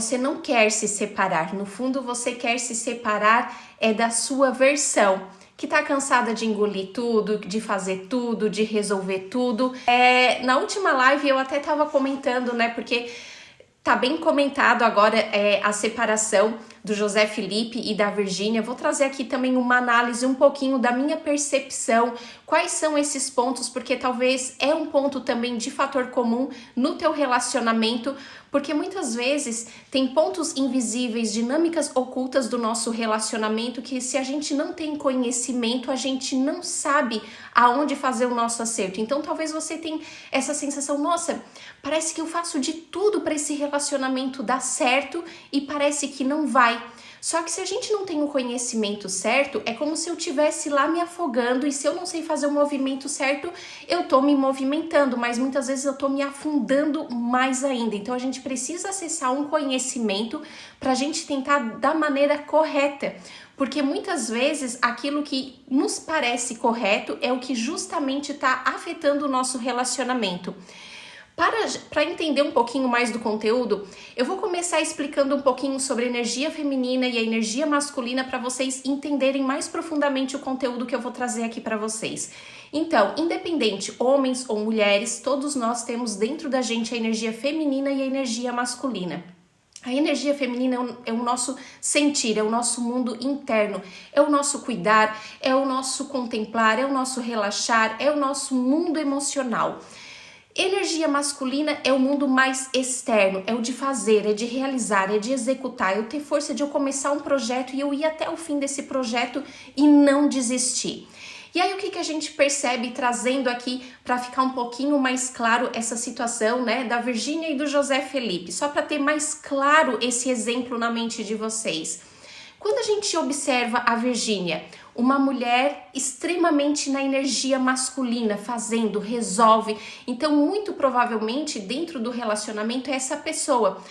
Você não quer se separar, no fundo você quer se separar da sua versão, que tá cansada de engolir tudo, de fazer tudo, de resolver tudo. Na última live eu até tava comentando, né, porque tá bem comentado agora a separação do José Felipe e da Virgínia. Vou trazer aqui também uma análise um pouquinho da minha percepção, quais são esses pontos, porque talvez é um ponto também de fator comum no teu relacionamento, porque muitas vezes tem pontos invisíveis, dinâmicas ocultas do nosso relacionamento que se a gente não tem conhecimento, a gente não sabe aonde fazer o nosso acerto. Então talvez você tenha essa sensação, nossa, parece que eu faço de tudo para esse relacionamento dar certo e parece que não vai. Só que se a gente não tem o conhecimento certo, é como se eu estivesse lá me afogando e se eu não sei fazer o movimento certo, eu tô me movimentando, mas muitas vezes eu tô me afundando mais ainda. Então a gente precisa acessar um conhecimento pra gente tentar da maneira correta, porque muitas vezes aquilo que nos parece correto é o que justamente tá afetando o nosso relacionamento. Para entender um pouquinho mais do conteúdo, eu vou começar explicando um pouquinho sobre a energia feminina e a energia masculina para vocês entenderem mais profundamente o conteúdo que eu vou trazer aqui para vocês. Então, independente, homens ou mulheres, todos nós temos dentro da gente a energia feminina e a energia masculina. A energia feminina é o nosso sentir, é o nosso mundo interno, é o nosso cuidar, é o nosso contemplar, é o nosso relaxar, é o nosso mundo emocional. Energia masculina é o mundo mais externo, é o de fazer, é de realizar, é de executar, é o ter força de eu começar um projeto e eu ir até o fim desse projeto e não desistir. E aí o que a gente percebe trazendo aqui para ficar um pouquinho mais claro essa situação, né, da Virgínia e do José Felipe, só para ter mais claro esse exemplo na mente de vocês. Quando a gente observa a Virgínia, uma mulher extremamente na energia masculina, fazendo, resolve. Então, muito provavelmente, dentro do relacionamento, é essa pessoa.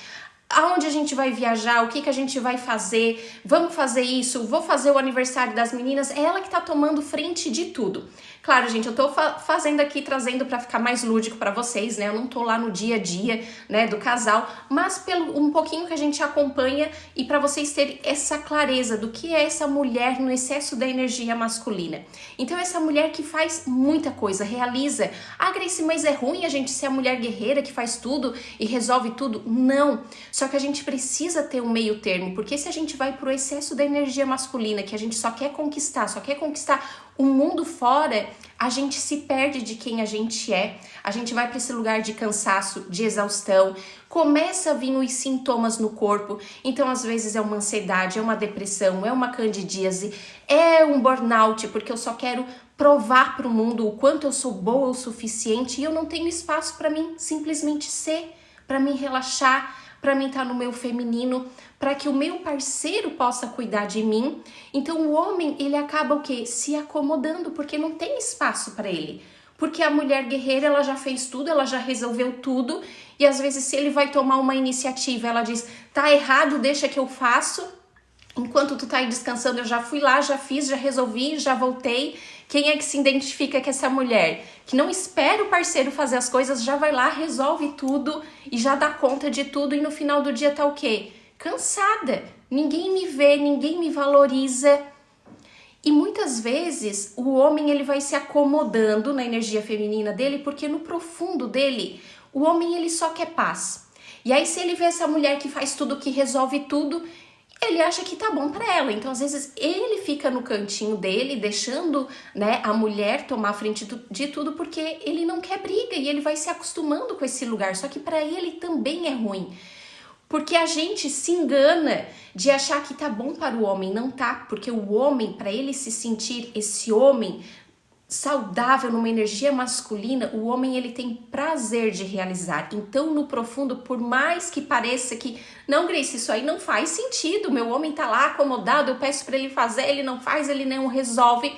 Aonde a gente vai viajar, o que a gente vai fazer, vamos fazer isso, vou fazer o aniversário das meninas, é ela que tá tomando frente de tudo. Claro, gente, eu tô fazendo aqui, trazendo para ficar mais lúdico para vocês, né? Eu não tô lá no dia a dia, né, do casal, mas pelo um pouquinho que a gente acompanha e para vocês terem essa clareza do que é essa mulher no excesso da energia masculina. Então, essa mulher que faz muita coisa, realiza. Ah, Grace, mas é ruim a gente ser a mulher guerreira que faz tudo e resolve tudo? Não. Só que a gente precisa ter um meio termo, porque se a gente vai pro excesso da energia masculina, que a gente só quer conquistar o mundo fora, a gente se perde de quem a gente vai para esse lugar de cansaço, de exaustão, começa a vir os sintomas no corpo, então às vezes é uma ansiedade, é uma depressão, é uma candidíase, é um burnout, porque eu só quero provar para o mundo o quanto eu sou boa o suficiente e eu não tenho espaço para mim simplesmente ser, para mim relaxar, para mim estar no meu feminino, para que o meu parceiro possa cuidar de mim. Então o homem, ele acaba o quê? Se acomodando, porque não tem espaço para ele. Porque a mulher guerreira, ela já fez tudo, ela já resolveu tudo, e às vezes se ele vai tomar uma iniciativa, ela diz, tá errado, deixa que eu faço, enquanto tu tá aí descansando, eu já fui lá, já fiz, já resolvi, já voltei. Quem é que se identifica com essa mulher? Que não espera o parceiro fazer as coisas, já vai lá, resolve tudo e já dá conta de tudo e no final do dia tá o quê? Cansada. Ninguém me vê, ninguém me valoriza. E muitas vezes o homem ele vai se acomodando na energia feminina dele porque no profundo dele, o homem ele só quer paz. E aí se ele vê essa mulher que faz tudo, que resolve tudo, ele acha que tá bom pra ela, então às vezes ele fica no cantinho dele, deixando, né, a mulher tomar frente de tudo, porque ele não quer briga e ele vai se acostumando com esse lugar, só que pra ele também é ruim, porque a gente se engana de achar que tá bom para o homem, não tá, porque o homem, pra ele se sentir esse homem saudável, numa energia masculina, o homem ele tem prazer de realizar. Então, no profundo, por mais que pareça que, não, Grace, isso aí não faz sentido, meu homem tá lá acomodado, eu peço para ele fazer, ele não faz, ele não resolve,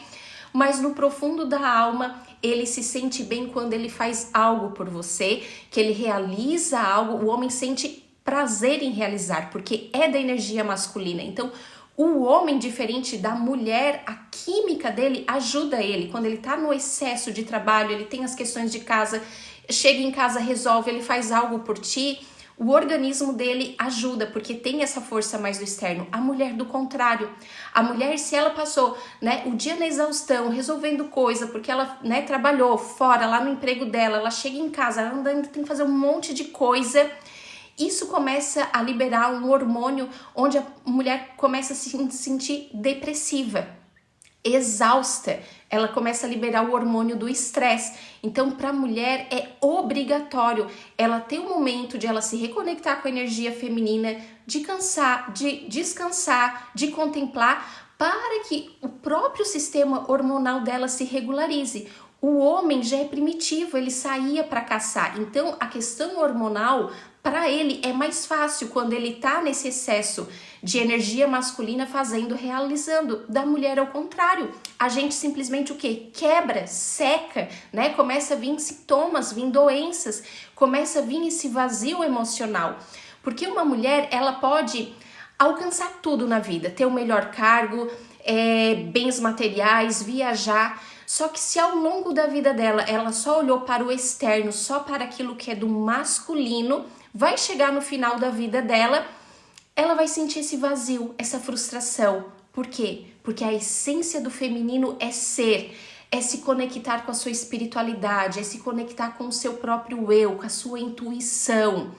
mas no profundo da alma, ele se sente bem quando ele faz algo por você, que ele realiza algo, o homem sente prazer em realizar, porque é da energia masculina. Então, o homem, diferente da mulher, a química dele ajuda ele. Quando ele tá no excesso de trabalho, ele tem as questões de casa, chega em casa, resolve, ele faz algo por ti, o organismo dele ajuda, porque tem essa força mais do externo. A mulher do contrário. A mulher, se ela passou, né, o dia na exaustão, resolvendo coisa, porque ela, né, trabalhou fora, lá no emprego dela, ela chega em casa, ela ainda tem que fazer um monte de coisa. Isso começa a liberar um hormônio onde a mulher começa a se sentir depressiva, exausta. Ela começa a liberar o hormônio do estresse. Então, para a mulher é obrigatório ela ter um momento de ela se reconectar com a energia feminina, de cansar, de descansar, de contemplar, para que o próprio sistema hormonal dela se regularize. O homem já é primitivo, ele saía para caçar. Então, a questão hormonal, para ele, é mais fácil quando ele tá nesse excesso de energia masculina realizando. Da mulher, ao contrário. A gente simplesmente o quê? Quebra, seca, né? Começa a vir sintomas, vir doenças, começa a vir esse vazio emocional. Porque uma mulher, ela pode alcançar tudo na vida, ter o melhor cargo, bens materiais, viajar. Só que se ao longo da vida dela, ela só olhou para o externo, só para aquilo que é do masculino, vai chegar no final da vida dela, ela vai sentir esse vazio, essa frustração. Por quê? Porque a essência do feminino é ser, é se conectar com a sua espiritualidade, é se conectar com o seu próprio eu, com a sua intuição.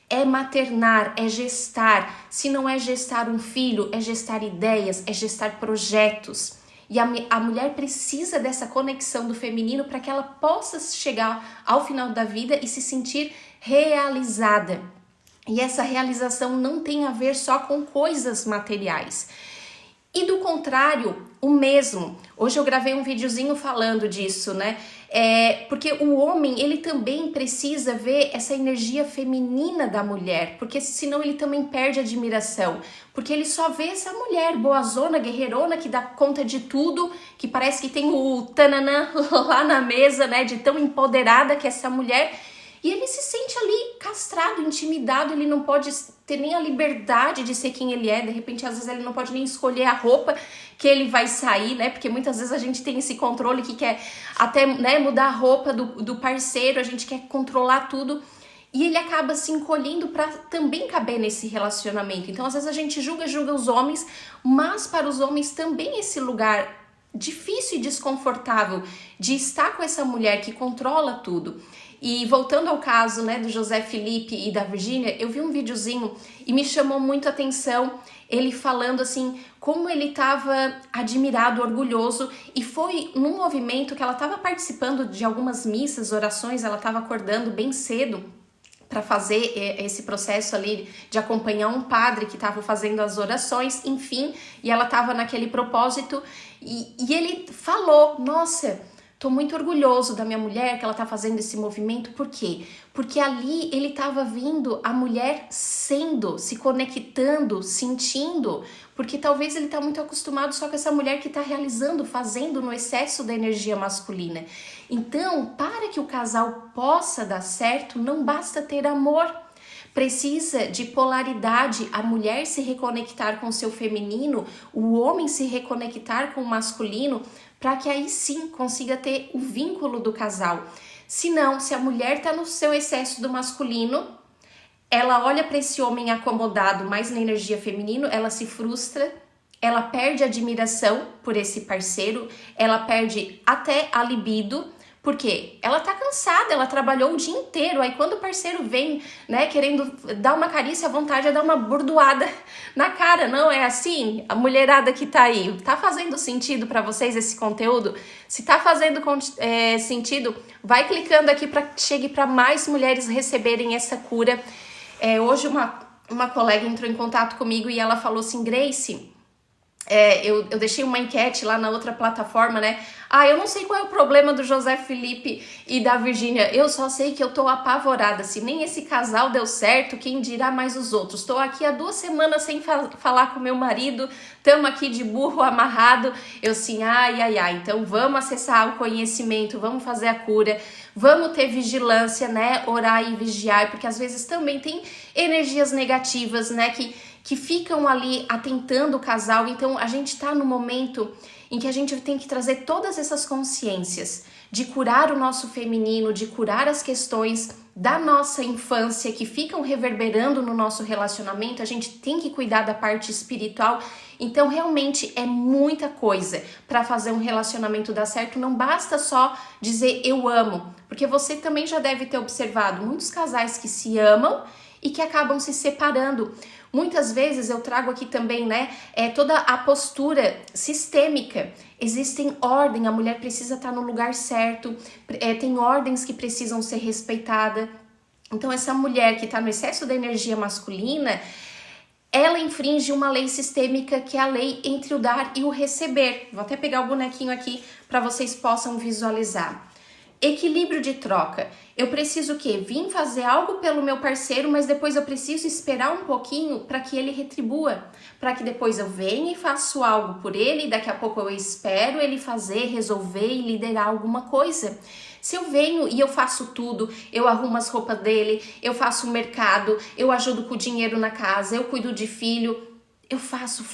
É maternar, é gestar. Se não é gestar um filho, é gestar ideias, é gestar projetos. E a mulher precisa dessa conexão do feminino para que ela possa chegar ao final da vida e se sentir realizada. E essa realização não tem a ver só com coisas materiais. E do contrário, o mesmo. Hoje eu gravei um videozinho falando disso, né? Porque o homem, ele também precisa ver essa energia feminina da mulher, porque senão ele também perde a admiração. Porque ele só vê essa mulher boazona, guerreirona, que dá conta de tudo, que parece que tem o tananã lá na mesa, né? De tão empoderada que é essa mulher. E ele se sente ali castrado, intimidado, ele não pode ter nem a liberdade de ser quem ele é. De repente, às vezes, ele não pode nem escolher a roupa que ele vai sair, né? Porque muitas vezes a gente tem esse controle que quer até, né, mudar a roupa do parceiro, a gente quer controlar tudo. E ele acaba se encolhendo para também caber nesse relacionamento. Então, às vezes, a gente julga os homens, mas para os homens também esse lugar difícil e desconfortável de estar com essa mulher que controla tudo. E voltando ao caso, né, do José Felipe e da Virgínia, eu vi um videozinho e me chamou muito a atenção ele falando assim, como ele estava admirado, orgulhoso, e foi num movimento que ela estava participando de algumas missas, orações, ela estava acordando bem cedo para fazer esse processo ali de acompanhar um padre que estava fazendo as orações, enfim, e ela estava naquele propósito, e ele falou, nossa, tô muito orgulhoso da minha mulher, que ela tá fazendo esse movimento. Por quê? Porque ali ele tava vendo a mulher sendo, se conectando, sentindo, porque talvez ele tá muito acostumado só com essa mulher que tá realizando, fazendo no excesso da energia masculina. Então, para que o casal possa dar certo, não basta ter amor. Precisa de polaridade, a mulher se reconectar com o seu feminino, o homem se reconectar com o masculino, para que aí sim consiga ter o vínculo do casal. Se não, se a mulher está no seu excesso do masculino, ela olha para esse homem acomodado mais na energia feminina, ela se frustra, ela perde a admiração por esse parceiro, ela perde até a libido, porque ela tá cansada, ela trabalhou o dia inteiro, aí quando o parceiro vem, né, querendo dar uma carícia, a vontade é dar uma bordoada na cara, não é assim? A mulherada que tá aí, tá fazendo sentido pra vocês esse conteúdo? Se tá fazendo sentido, vai clicando aqui para que chegue para mais mulheres receberem essa cura. Hoje uma colega entrou em contato comigo e ela falou assim, Grace, eu deixei uma enquete lá na outra plataforma, né? Eu não sei qual é o problema do José Felipe e da Virgínia, eu só sei que eu tô apavorada, se nem esse casal deu certo, quem dirá mais os outros? Tô aqui há 2 semanas sem falar com meu marido, tamo aqui de burro amarrado, eu assim, então vamos acessar o conhecimento, vamos fazer a cura, vamos ter vigilância, né? Orar e vigiar, porque às vezes também tem energias negativas, né? Que ficam ali atentando o casal. Então a gente tá no momento em que a gente tem que trazer todas essas consciências de curar o nosso feminino, de curar as questões da nossa infância que ficam reverberando no nosso relacionamento. A gente tem que cuidar da parte espiritual. Então, realmente é muita coisa para fazer um relacionamento dar certo. Não basta só dizer eu amo, porque você também já deve ter observado muitos casais que se amam e que acabam se separando. Muitas vezes eu trago aqui também, né, toda a postura sistêmica. Existem ordem, a mulher precisa estar no lugar certo, tem ordens que precisam ser respeitadas. Então essa mulher que está no excesso da energia masculina, ela infringe uma lei sistêmica que é a lei entre o dar e o receber. Vou até pegar o bonequinho aqui para vocês possam visualizar. Equilíbrio de troca. Eu preciso o quê? Vim fazer algo pelo meu parceiro, mas depois eu preciso esperar um pouquinho para que ele retribua. Para que depois eu venha e faço algo por ele, e daqui a pouco eu espero ele fazer, resolver e liderar alguma coisa. Se eu venho e eu faço tudo, eu arrumo as roupas dele, eu faço o mercado, eu ajudo com o dinheiro na casa, eu cuido de filho, eu faço.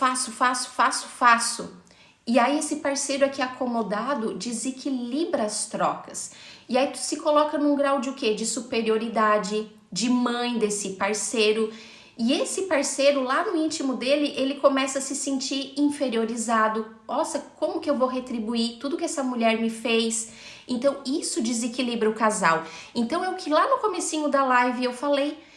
E aí esse parceiro aqui acomodado desequilibra as trocas. E aí tu se coloca num grau de o quê? De superioridade, de mãe desse parceiro. E esse parceiro lá no íntimo dele, ele começa a se sentir inferiorizado. Nossa, como que eu vou retribuir tudo que essa mulher me fez? Então isso desequilibra o casal. Então é o que lá no comecinho da live eu falei.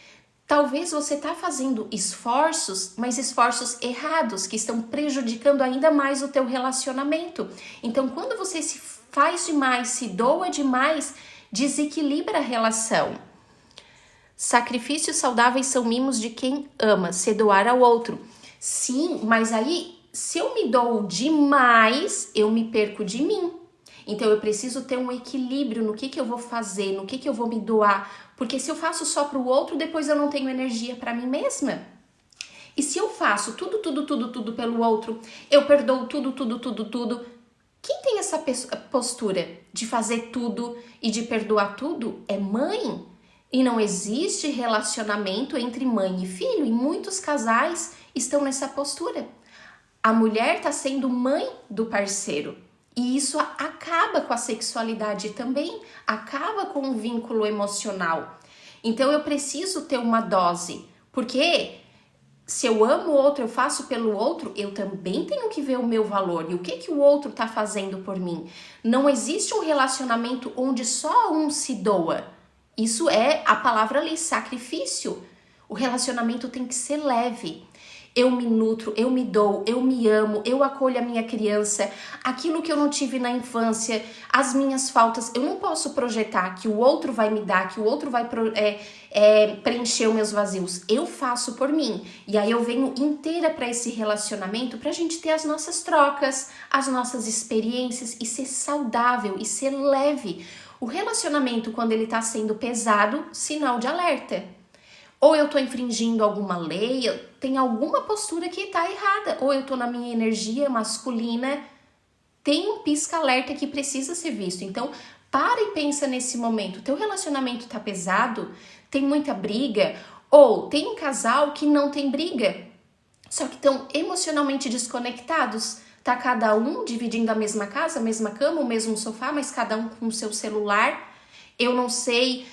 Talvez você está fazendo esforços, mas esforços errados, que estão prejudicando ainda mais o teu relacionamento. Então, quando você se faz demais, se doa demais, desequilibra a relação. Sacrifícios saudáveis são mimos de quem ama, se doar ao outro. Sim, mas aí, se eu me dou demais, eu me perco de mim. Então eu preciso ter um equilíbrio no que eu vou fazer, no que eu vou me doar, porque se eu faço só para o outro, depois eu não tenho energia para mim mesma. E se eu faço tudo pelo outro, eu perdoo tudo. Quem tem essa postura de fazer tudo e de perdoar tudo é mãe. E não existe relacionamento entre mãe e filho, e muitos casais estão nessa postura. A mulher está sendo mãe do parceiro. E isso acaba com a sexualidade também, acaba com o vínculo emocional. Então eu preciso ter uma dose, porque se eu amo o outro, eu faço pelo outro, eu também tenho que ver o meu valor e o que o outro está fazendo por mim. Não existe um relacionamento onde só um se doa. Isso é a palavra ali, sacrifício. O relacionamento tem que ser leve. Eu me nutro, eu me dou, eu me amo, eu acolho a minha criança, aquilo que eu não tive na infância, as minhas faltas. Eu não posso projetar que o outro vai me dar, que o outro vai preencher os meus vazios. Eu faço por mim. E aí eu venho inteira para esse relacionamento para a gente ter as nossas trocas, as nossas experiências e ser saudável e ser leve. O relacionamento, quando ele está sendo pesado, sinal de alerta. Ou eu tô infringindo alguma lei, tem alguma postura que tá errada. Ou eu tô na minha energia masculina, tem um pisca-alerta que precisa ser visto. Então, para e pensa nesse momento. Teu relacionamento tá pesado? Tem muita briga? Ou tem um casal que não tem briga, só que estão emocionalmente desconectados? Tá cada um dividindo a mesma casa, a mesma cama, o mesmo sofá, mas cada um com o seu celular. Eu não sei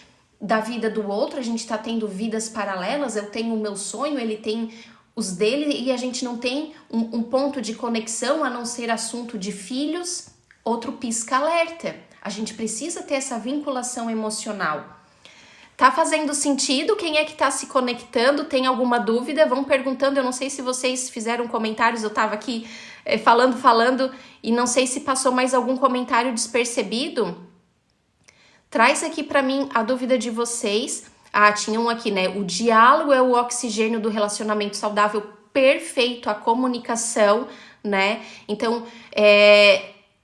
da vida do outro, a gente tá tendo vidas paralelas, eu tenho o meu sonho, ele tem os dele e a gente não tem um ponto de conexão a não ser assunto de filhos. Outro pisca-alerta. A gente precisa ter essa vinculação emocional. Tá fazendo sentido? Quem é que tá se conectando? Tem alguma dúvida? Vão perguntando, eu não sei se vocês fizeram comentários, eu tava aqui falando e não sei se passou mais algum comentário despercebido. Traz aqui para mim a dúvida de vocês. Tinha um aqui, né? O diálogo é o oxigênio do relacionamento saudável, perfeito, a comunicação, né? Então,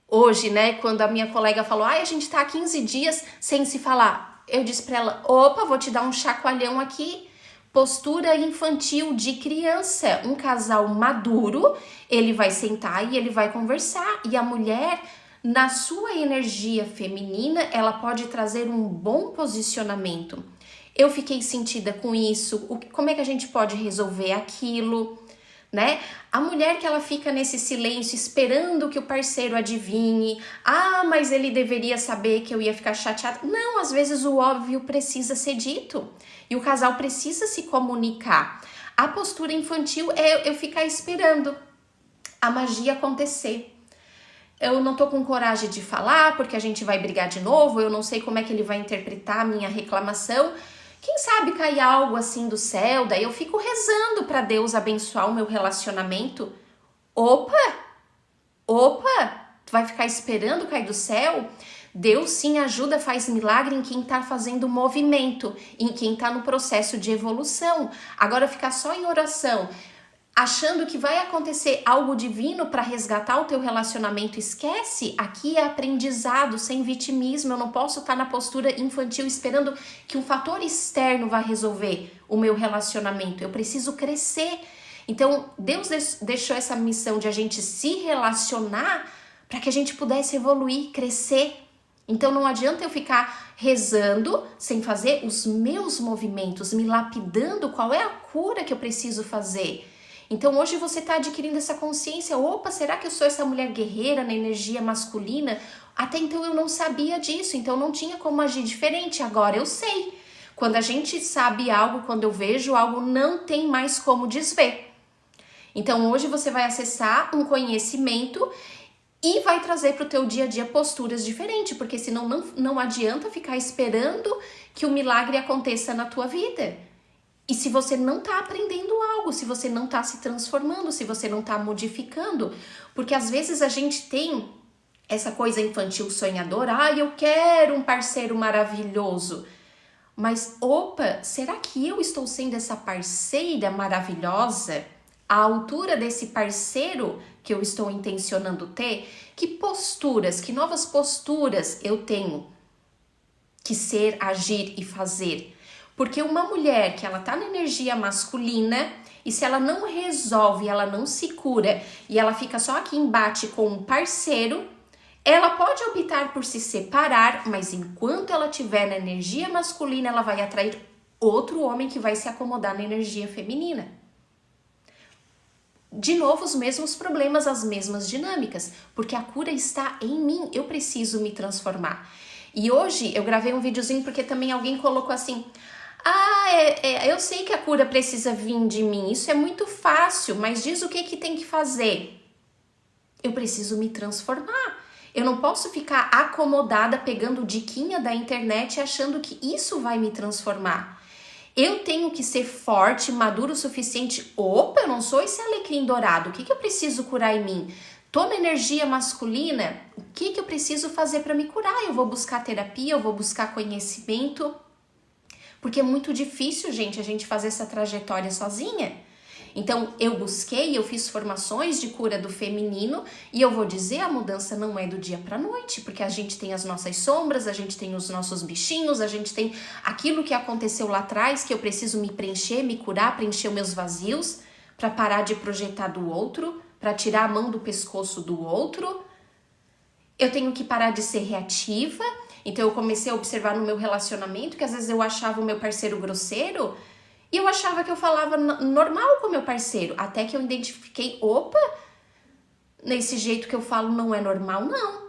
hoje, né, quando a minha colega falou, a gente tá há 15 dias sem se falar, eu disse para ela, opa, vou te dar um chacoalhão aqui. Postura infantil de criança. Um casal maduro, ele vai sentar e ele vai conversar. E a mulher, na sua energia feminina, ela pode trazer um bom posicionamento. Eu fiquei sentida com isso, como é que a gente pode resolver aquilo, né? A mulher que ela fica nesse silêncio esperando que o parceiro adivinhe. Ah, mas ele deveria saber que eu ia ficar chateada. Não, às vezes o óbvio precisa ser dito. E o casal precisa se comunicar. A postura infantil é eu ficar esperando a magia acontecer. Eu não tô com coragem de falar porque a gente vai brigar de novo, eu não sei como é que ele vai interpretar a minha reclamação. Quem sabe cair algo assim do céu, daí eu fico rezando para Deus abençoar o meu relacionamento. Opa, tu vai ficar esperando cair do céu? Deus sim ajuda, faz milagre em quem tá fazendo movimento, em quem tá no processo de evolução. Agora ficar só em oração, achando que vai acontecer algo divino para resgatar o teu relacionamento, esquece. Aqui é aprendizado, sem vitimismo. Eu não posso estar na postura infantil esperando que um fator externo vá resolver o meu relacionamento. Eu preciso crescer. Então, Deus deixou essa missão de a gente se relacionar para que a gente pudesse evoluir, crescer. Então, não adianta eu ficar rezando sem fazer os meus movimentos, me lapidando qual é a cura que eu preciso fazer. Então hoje você está adquirindo essa consciência, opa, será que eu sou essa mulher guerreira na energia masculina? Até então eu não sabia disso, então não tinha como agir diferente, agora eu sei. Quando a gente sabe algo, quando eu vejo algo, não tem mais como desver. Então hoje você vai acessar um conhecimento e vai trazer para o teu dia a dia posturas diferentes, porque senão não adianta ficar esperando que o milagre aconteça na tua vida. E se você não está aprendendo algo, se você não está se transformando, se você não está modificando, porque às vezes a gente tem essa coisa infantil sonhadora, eu quero um parceiro maravilhoso. Mas, opa, será que eu estou sendo essa parceira maravilhosa à altura desse parceiro que eu estou intencionando ter? Que posturas, que novas posturas eu tenho que ser, agir e fazer? Porque uma mulher que ela tá na energia masculina e se ela não resolve, ela não se cura e ela fica só aqui em embate com um parceiro, ela pode optar por se separar, mas enquanto ela estiver na energia masculina, ela vai atrair outro homem que vai se acomodar na energia feminina. De novo, os mesmos problemas, as mesmas dinâmicas, porque a cura está em mim, eu preciso me transformar. E hoje eu gravei um videozinho porque também alguém colocou assim... eu sei que a cura precisa vir de mim, isso é muito fácil, mas diz o que tem que fazer. Eu preciso me transformar. Eu não posso ficar acomodada pegando diquinha da internet achando que isso vai me transformar. Eu tenho que ser forte, maduro o suficiente. Opa, eu não sou esse alecrim dourado, o que eu preciso curar em mim? Tô na energia masculina, o que eu preciso fazer para me curar? Eu vou buscar terapia, eu vou buscar conhecimento. Porque é muito difícil, gente, a gente fazer essa trajetória sozinha. Então, eu busquei, eu fiz formações de cura do feminino e eu vou dizer, a mudança não é do dia para a noite, porque a gente tem as nossas sombras, a gente tem os nossos bichinhos, a gente tem aquilo que aconteceu lá atrás, que eu preciso me preencher, me curar, preencher os meus vazios, para parar de projetar do outro, para tirar a mão do pescoço do outro. Eu tenho que parar de ser reativa. Então eu comecei a observar no meu relacionamento que às vezes eu achava o meu parceiro grosseiro e eu achava que eu falava normal com o meu parceiro, até que eu identifiquei, opa, nesse jeito que eu falo não é normal, não.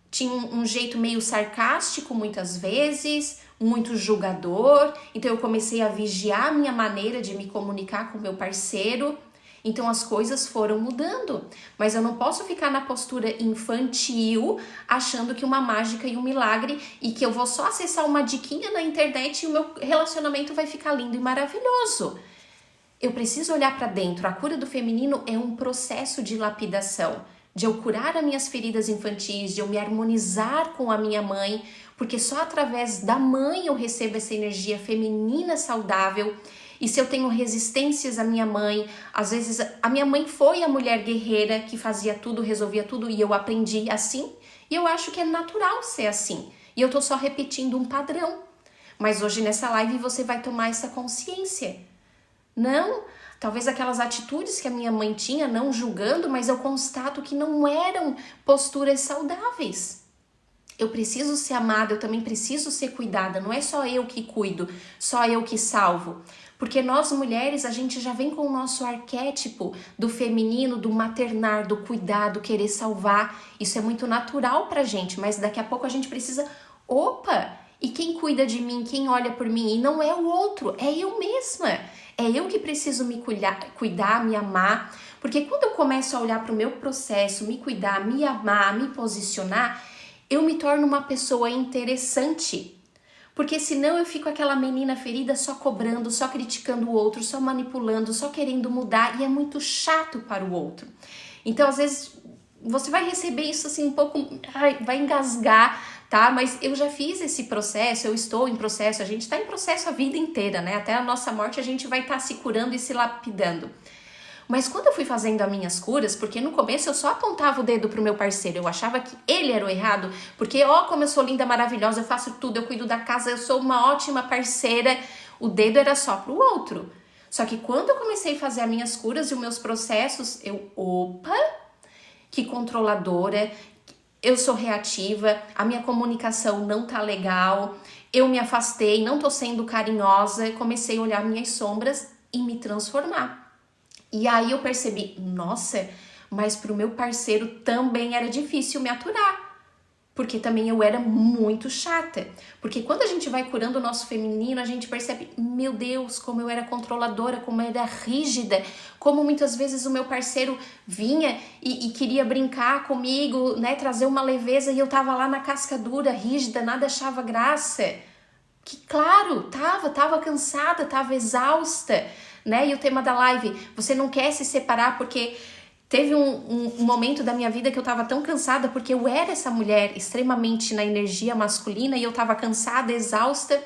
Tinha um jeito meio sarcástico muitas vezes, muito julgador, então eu comecei a vigiar a minha maneira de me comunicar com o meu parceiro. Então as coisas foram mudando, mas eu não posso ficar na postura infantil achando que uma mágica e um milagre e que eu vou só acessar uma diquinha na internet e o meu relacionamento vai ficar lindo e maravilhoso. Eu preciso olhar para dentro. A cura do feminino é um processo de lapidação, de eu curar as minhas feridas infantis, de eu me harmonizar com a minha mãe, porque só através da mãe eu recebo essa energia feminina saudável. E se eu tenho resistências à minha mãe, às vezes a minha mãe foi a mulher guerreira que fazia tudo, resolvia tudo e eu aprendi assim. E eu acho que é natural ser assim. E eu tô só repetindo um padrão. Mas hoje nessa live você vai tomar essa consciência. Não, talvez aquelas atitudes que a minha mãe tinha, não julgando, mas eu constato que não eram posturas saudáveis. Eu preciso ser amada, eu também preciso ser cuidada. Não é só eu que cuido, só eu que salvo. Porque nós mulheres, a gente já vem com o nosso arquétipo do feminino, do maternar, do cuidar, do querer salvar. Isso é muito natural pra gente, mas daqui a pouco a gente precisa, opa, e quem cuida de mim, quem olha por mim? E não é o outro, é eu mesma. É eu que preciso me cuidar, me amar. Porque quando eu começo a olhar para o meu processo, me cuidar, me amar, me posicionar, eu me torno uma pessoa interessante. Porque senão eu fico aquela menina ferida só cobrando, só criticando o outro, só manipulando, só querendo mudar, e é muito chato para o outro. Então, às vezes, você vai receber isso assim um pouco, vai engasgar, tá? Mas eu já fiz esse processo, eu estou em processo, a gente está em processo a vida inteira, né? Até a nossa morte a gente vai estar se curando e se lapidando. Mas quando eu fui fazendo as minhas curas, porque no começo eu só apontava o dedo pro meu parceiro, eu achava que ele era o errado, porque ó como eu sou linda, maravilhosa, eu faço tudo, eu cuido da casa, eu sou uma ótima parceira, o dedo era só pro outro. Só que quando eu comecei a fazer as minhas curas e os meus processos, opa, que controladora, eu sou reativa, a minha comunicação não tá legal, eu me afastei, não tô sendo carinhosa, comecei a olhar minhas sombras e me transformar. E aí eu percebi, nossa, mas pro meu parceiro também era difícil me aturar. Porque também eu era muito chata. Porque quando a gente vai curando o nosso feminino, a gente percebe, meu Deus, como eu era controladora, como eu era rígida, como muitas vezes o meu parceiro vinha e queria brincar comigo, né, trazer uma leveza e eu tava lá na casca dura, rígida, nada achava graça. Que claro, tava cansada, tava exausta, né? E o tema da live, você não quer se separar porque teve um momento da minha vida que eu tava tão cansada porque eu era essa mulher extremamente na energia masculina e eu tava cansada, exausta.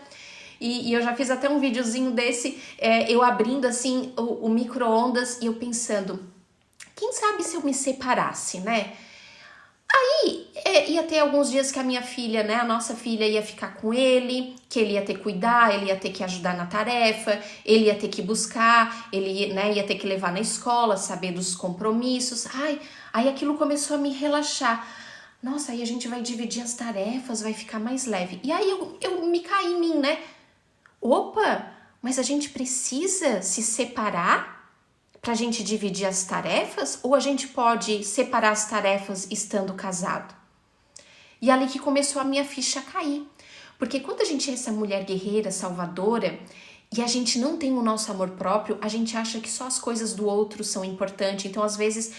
E eu já fiz até um videozinho desse, eu abrindo assim o micro-ondas e eu pensando, quem sabe se eu me separasse, né? Aí ia ter alguns dias que a minha filha, né, a nossa filha ia ficar com ele, que ele ia ter que cuidar, ele ia ter que ajudar na tarefa, ele ia ter que buscar, ele, né, ia ter que levar na escola, saber dos compromissos. Aí aquilo começou a me relaxar. Nossa, aí a gente vai dividir as tarefas, vai ficar mais leve. E aí eu me caí em mim, né? Opa, mas a gente precisa se separar para a gente dividir as tarefas ou a gente pode separar as tarefas estando casado? E ali que começou a minha ficha a cair. Porque quando a gente é essa mulher guerreira, salvadora, e a gente não tem o nosso amor próprio, a gente acha que só as coisas do outro são importantes. Então, às vezes,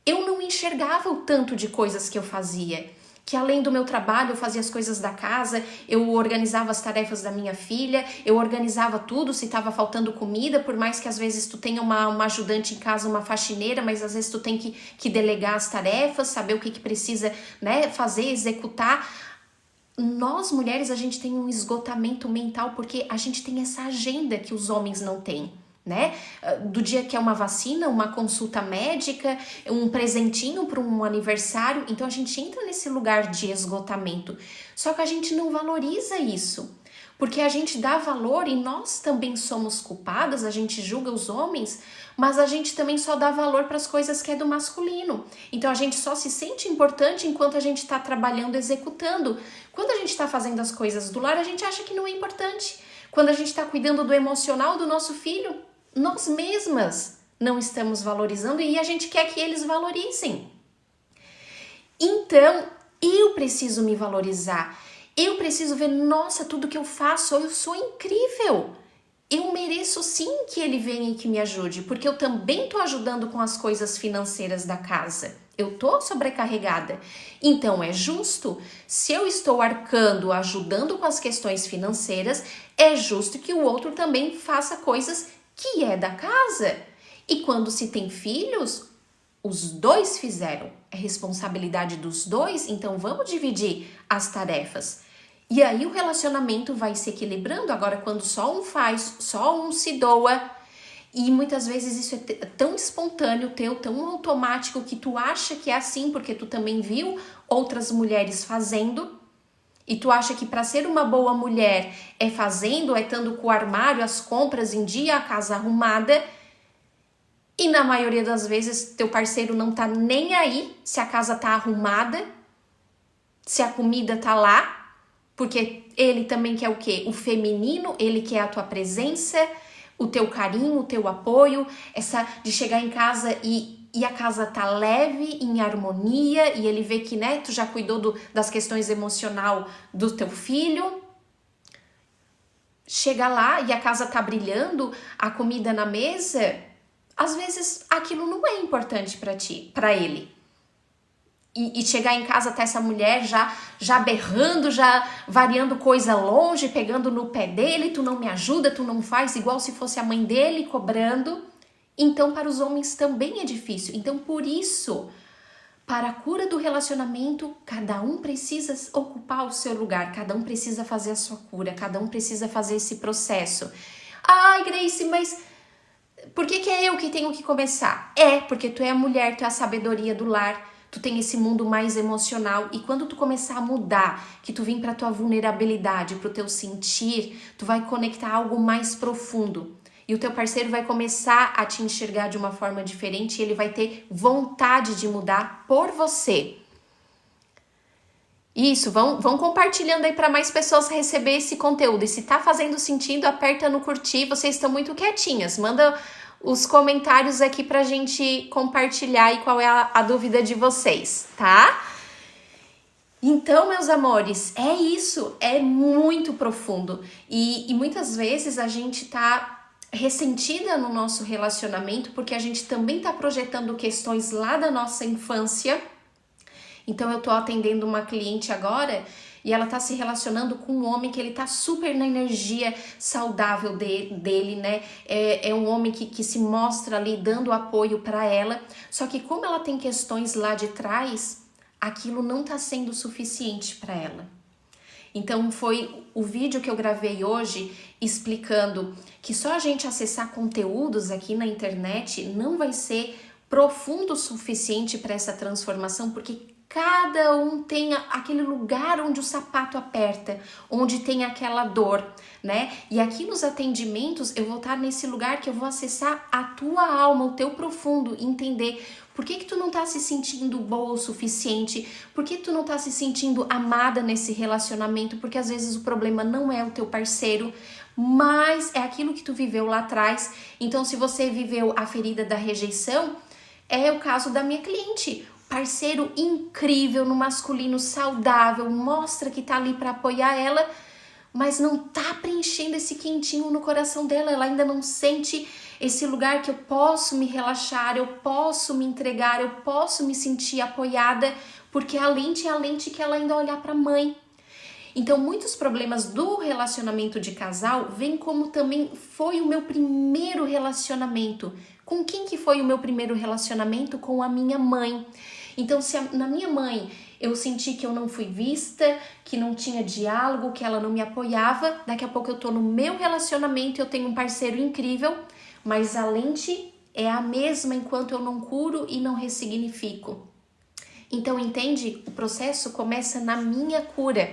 eu não enxergava o tanto de coisas que eu fazia. Que além do meu trabalho, eu fazia as coisas da casa, eu organizava as tarefas da minha filha, eu organizava tudo, se estava faltando comida, por mais que às vezes tu tenha uma ajudante em casa, uma faxineira, mas às vezes tu tem que delegar as tarefas, saber o que precisa, né, fazer, executar. Nós, mulheres, a gente tem um esgotamento mental porque a gente tem essa agenda que os homens não têm. Né? Do dia que é uma vacina, uma consulta médica, um presentinho para um aniversário, então a gente entra nesse lugar de esgotamento. Só que a gente não valoriza isso, porque a gente dá valor e nós também somos culpadas, a gente julga os homens, mas a gente também só dá valor para as coisas que é do masculino. Então a gente só se sente importante enquanto a gente está trabalhando, executando. Quando a gente está fazendo as coisas do lar, a gente acha que não é importante. Quando a gente está cuidando do emocional do nosso filho, nós mesmas não estamos valorizando e a gente quer que eles valorizem. Então, eu preciso me valorizar. Eu preciso ver, nossa, tudo que eu faço, eu sou incrível. Eu mereço sim que ele venha e que me ajude, porque eu também tô ajudando com as coisas financeiras da casa. Eu tô sobrecarregada. Então, é justo. Se eu estou arcando, ajudando com as questões financeiras, é justo que o outro também faça coisas que é da casa. E quando se tem filhos, os dois fizeram. É responsabilidade dos dois, então vamos dividir as tarefas. E aí o relacionamento vai se equilibrando. Agora, quando só um faz, só um se doa, e muitas vezes isso é tão espontâneo teu, tão automático que tu acha que é assim, porque tu também viu outras mulheres fazendo, e tu acha que para ser uma boa mulher é fazendo, é estando com o armário, as compras em dia, a casa arrumada, e na maioria das vezes teu parceiro não tá nem aí se a casa tá arrumada, se a comida tá lá, porque ele também quer o quê? O feminino, ele quer a tua presença, o teu carinho, o teu apoio, essa de chegar em casa e a casa tá leve, em harmonia, e ele vê que, né, tu já cuidou das questões emocional do teu filho. Chega lá e a casa tá brilhando, a comida na mesa, às vezes aquilo não é importante para ti, para ele. E chegar em casa tá essa mulher já berrando, já variando coisa longe, pegando no pé dele, tu não me ajuda, tu não faz, igual se fosse a mãe dele cobrando. Então, para os homens também é difícil. Então, por isso, para a cura do relacionamento, cada um precisa ocupar o seu lugar, cada um precisa fazer a sua cura, cada um precisa fazer esse processo. Ai, Grace, mas por que é eu que tenho que começar? É, porque tu é a mulher, tu é a sabedoria do lar, tu tem esse mundo mais emocional, e quando tu começar a mudar, que tu vir pra tua vulnerabilidade, pro teu sentir, tu vai conectar algo mais profundo. E o teu parceiro vai começar a te enxergar de uma forma diferente e ele vai ter vontade de mudar por você. Isso, vão compartilhando aí para mais pessoas receber esse conteúdo. E se tá fazendo sentido, aperta no curtir. Vocês estão muito quietinhas. Manda os comentários aqui pra gente compartilhar e qual é a dúvida de vocês, tá? Então, meus amores, é isso. É muito profundo. E muitas vezes a gente tá ressentida no nosso relacionamento porque a gente também tá projetando questões lá da nossa infância. Então eu tô atendendo uma cliente agora e ela tá se relacionando com um homem que ele tá super na energia saudável dele, né? É um homem que se mostra ali dando apoio para ela, só que como ela tem questões lá de trás, aquilo não tá sendo suficiente para ela. Então foi o vídeo que eu gravei hoje explicando que só a gente acessar conteúdos aqui na internet não vai ser profundo o suficiente para essa transformação, porque cada um tem aquele lugar onde o sapato aperta, onde tem aquela dor, né? E aqui nos atendimentos eu vou estar nesse lugar que eu vou acessar a tua alma, o teu profundo, entender por que tu não tá se sentindo boa o suficiente, por que tu não tá se sentindo amada nesse relacionamento, porque às vezes o problema não é o teu parceiro, mas é aquilo que tu viveu lá atrás. Então, se você viveu a ferida da rejeição, é o caso da minha cliente. Parceiro incrível, no masculino saudável, mostra que tá ali para apoiar ela, mas não tá preenchendo esse quentinho no coração dela. Ela ainda não sente esse lugar que eu posso me relaxar, eu posso me entregar, eu posso me sentir apoiada, porque a lente é a lente que ela ainda olha para a mãe. Então, muitos problemas do relacionamento de casal vêm como também foi o meu primeiro relacionamento. Com quem que foi o meu primeiro relacionamento? Com a minha mãe. Então, se na minha mãe eu senti que eu não fui vista, que não tinha diálogo, que ela não me apoiava, daqui a pouco eu tô no meu relacionamento, eu tenho um parceiro incrível, mas a lente é a mesma enquanto eu não curo e não ressignifico. Então, entende? O processo começa na minha cura.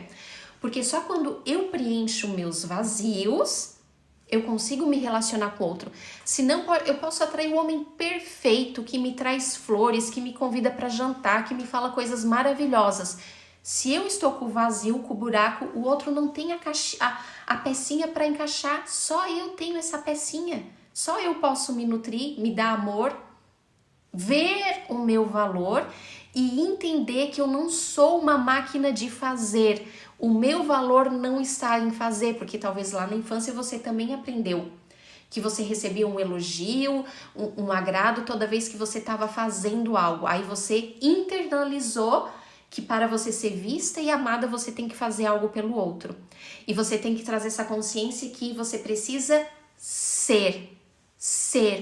Porque só quando eu preencho meus vazios, eu consigo me relacionar com o outro. Senão, eu posso atrair um homem perfeito, que me traz flores, que me convida para jantar, que me fala coisas maravilhosas. Se eu estou com o vazio, com o buraco, o outro não tem a pecinha para encaixar. Só eu tenho essa pecinha. Só eu posso me nutrir, me dar amor, ver o meu valor e entender que eu não sou uma máquina de fazer. O meu valor não está em fazer, porque talvez lá na infância você também aprendeu que você recebia um elogio, um agrado toda vez que você estava fazendo algo. Aí você internalizou que para você ser vista e amada você tem que fazer algo pelo outro. E você tem que trazer essa consciência que você precisa ser,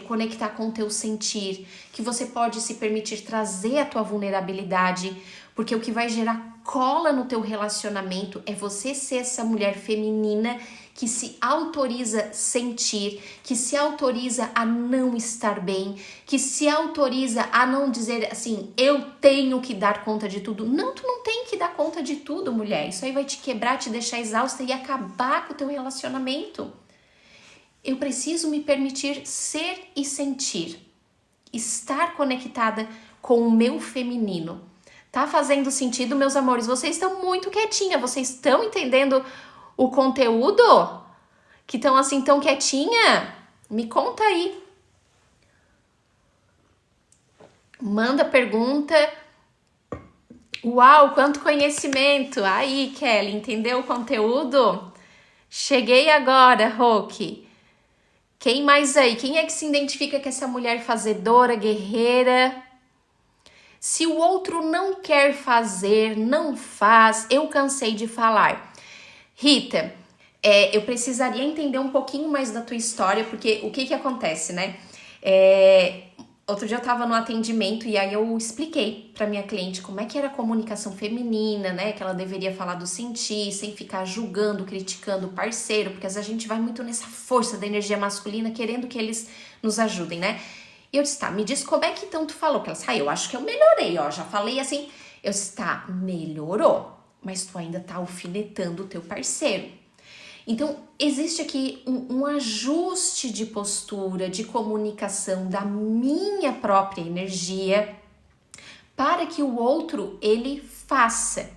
conectar com o teu sentir, que você pode se permitir trazer a tua vulnerabilidade, porque o que vai gerar cola no teu relacionamento é você ser essa mulher feminina que se autoriza sentir, que se autoriza a não estar bem, que se autoriza a não dizer assim, eu tenho que dar conta de tudo. Não, tu não tem que dar conta de tudo, mulher. Isso aí vai te quebrar, te deixar exausta e acabar com o teu relacionamento. Eu preciso me permitir ser e sentir, estar conectada com o meu feminino. Tá fazendo sentido, meus amores? Vocês estão muito quietinha, vocês estão entendendo o conteúdo? Que estão assim tão quietinha? Me conta aí. Manda pergunta. Uau, quanto conhecimento! Aí, Kelly, entendeu o conteúdo? Cheguei agora, Roque. Quem mais aí? Quem é que se identifica com essa mulher fazedora, guerreira? Se o outro não quer fazer, não faz, eu cansei de falar. Rita, eu precisaria entender um pouquinho mais da tua história, porque o que acontece, né? Outro dia eu tava no atendimento e aí eu expliquei pra minha cliente como é que era a comunicação feminina, né? Que ela deveria falar do sentir, sem ficar julgando, criticando o parceiro, porque às vezes a gente vai muito nessa força da energia masculina, querendo que eles nos ajudem, né? E eu disse, tá, me diz como é que então tu falou? Que ela disse, eu acho que eu melhorei, ó, já falei assim. Eu disse, tá, melhorou, mas tu ainda tá alfinetando o teu parceiro. Então, existe aqui um ajuste de postura, de comunicação da minha própria energia para que o outro, ele faça.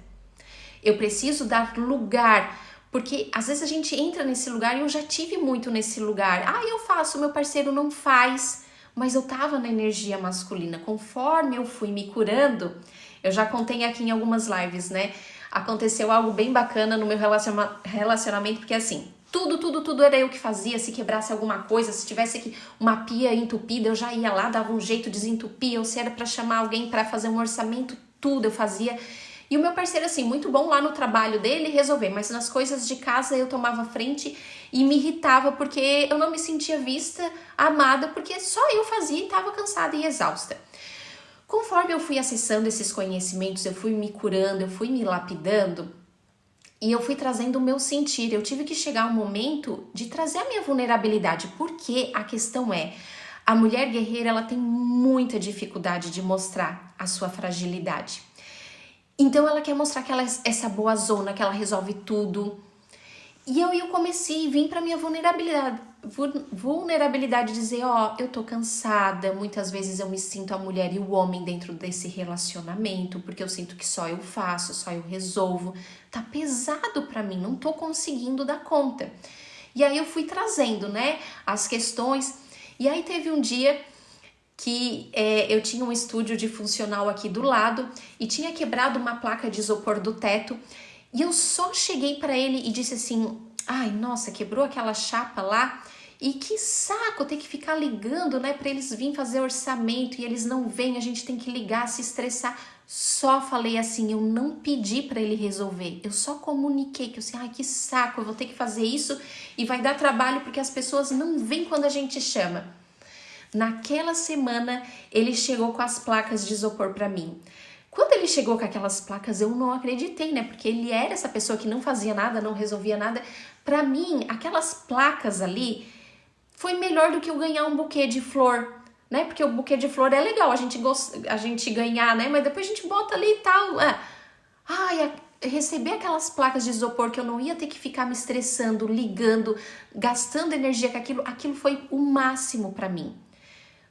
Eu preciso dar lugar, porque às vezes a gente entra nesse lugar e eu já tive muito nesse lugar. Eu faço, meu parceiro não faz, mas eu tava na energia masculina. Conforme eu fui me curando, eu já contei aqui em algumas lives, né? Aconteceu algo bem bacana no meu relacionamento, porque assim, tudo era eu que fazia. Se quebrasse alguma coisa, se tivesse aqui uma pia entupida, eu já ia lá, dava um jeito, desentupia, ou se era pra chamar alguém pra fazer um orçamento, tudo eu fazia. E o meu parceiro, assim, muito bom lá no trabalho dele resolver, mas nas coisas de casa eu tomava frente e me irritava porque eu não me sentia vista, amada, porque só eu fazia e tava cansada e exausta. Conforme eu fui acessando esses conhecimentos, eu fui me curando, eu fui me lapidando e eu fui trazendo o meu sentir. Eu tive que chegar um momento de trazer a minha vulnerabilidade, porque a questão é, a mulher guerreira, ela tem muita dificuldade de mostrar a sua fragilidade. Então ela quer mostrar que ela é essa boa zona, que ela resolve tudo. E eu comecei a vir para minha vulnerabilidade, dizer, eu tô cansada, muitas vezes eu me sinto a mulher e o homem dentro desse relacionamento, porque eu sinto que só eu faço, só eu resolvo, tá pesado para mim, não tô conseguindo dar conta. E aí eu fui trazendo, né, as questões, e aí teve um dia que eu tinha um estúdio de funcional aqui do lado e tinha quebrado uma placa de isopor do teto. E eu só cheguei para ele e disse assim, nossa, quebrou aquela chapa lá e que saco ter que ficar ligando, né, para eles virem fazer orçamento e eles não vêm, a gente tem que ligar, se estressar. Só falei assim, eu não pedi para ele resolver, eu só comuniquei que eu sei, que saco, eu vou ter que fazer isso e vai dar trabalho porque as pessoas não vêm quando a gente chama. Naquela semana, ele chegou com as placas de isopor para mim. Quando ele chegou com aquelas placas, eu não acreditei, né? Porque ele era essa pessoa que não fazia nada, não resolvia nada. Para mim, aquelas placas ali foi melhor do que eu ganhar um buquê de flor, né? Porque o buquê de flor é legal, a gente ganhar, né? Mas depois a gente bota ali e tal. Receber aquelas placas de isopor que eu não ia ter que ficar me estressando, ligando, gastando energia com aquilo foi o máximo para mim.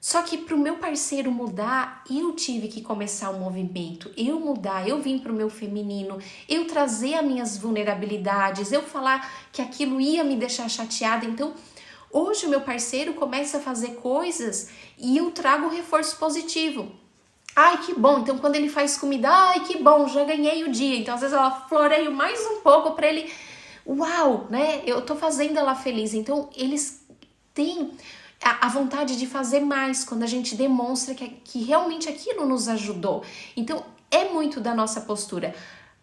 Só que para o meu parceiro mudar, eu tive que começar um movimento, eu mudar, eu vim para o meu feminino, eu trazer as minhas vulnerabilidades, eu falar que aquilo ia me deixar chateada. Então, hoje o meu parceiro começa a fazer coisas e eu trago o reforço positivo. Que bom, então quando ele faz comida, que bom, já ganhei o dia. Então, às vezes eu floreio mais um pouco para ele, uau, né? Eu tô fazendo ela feliz. Então, eles têm a vontade de fazer mais quando a gente demonstra que realmente aquilo nos ajudou. Então, é muito da nossa postura.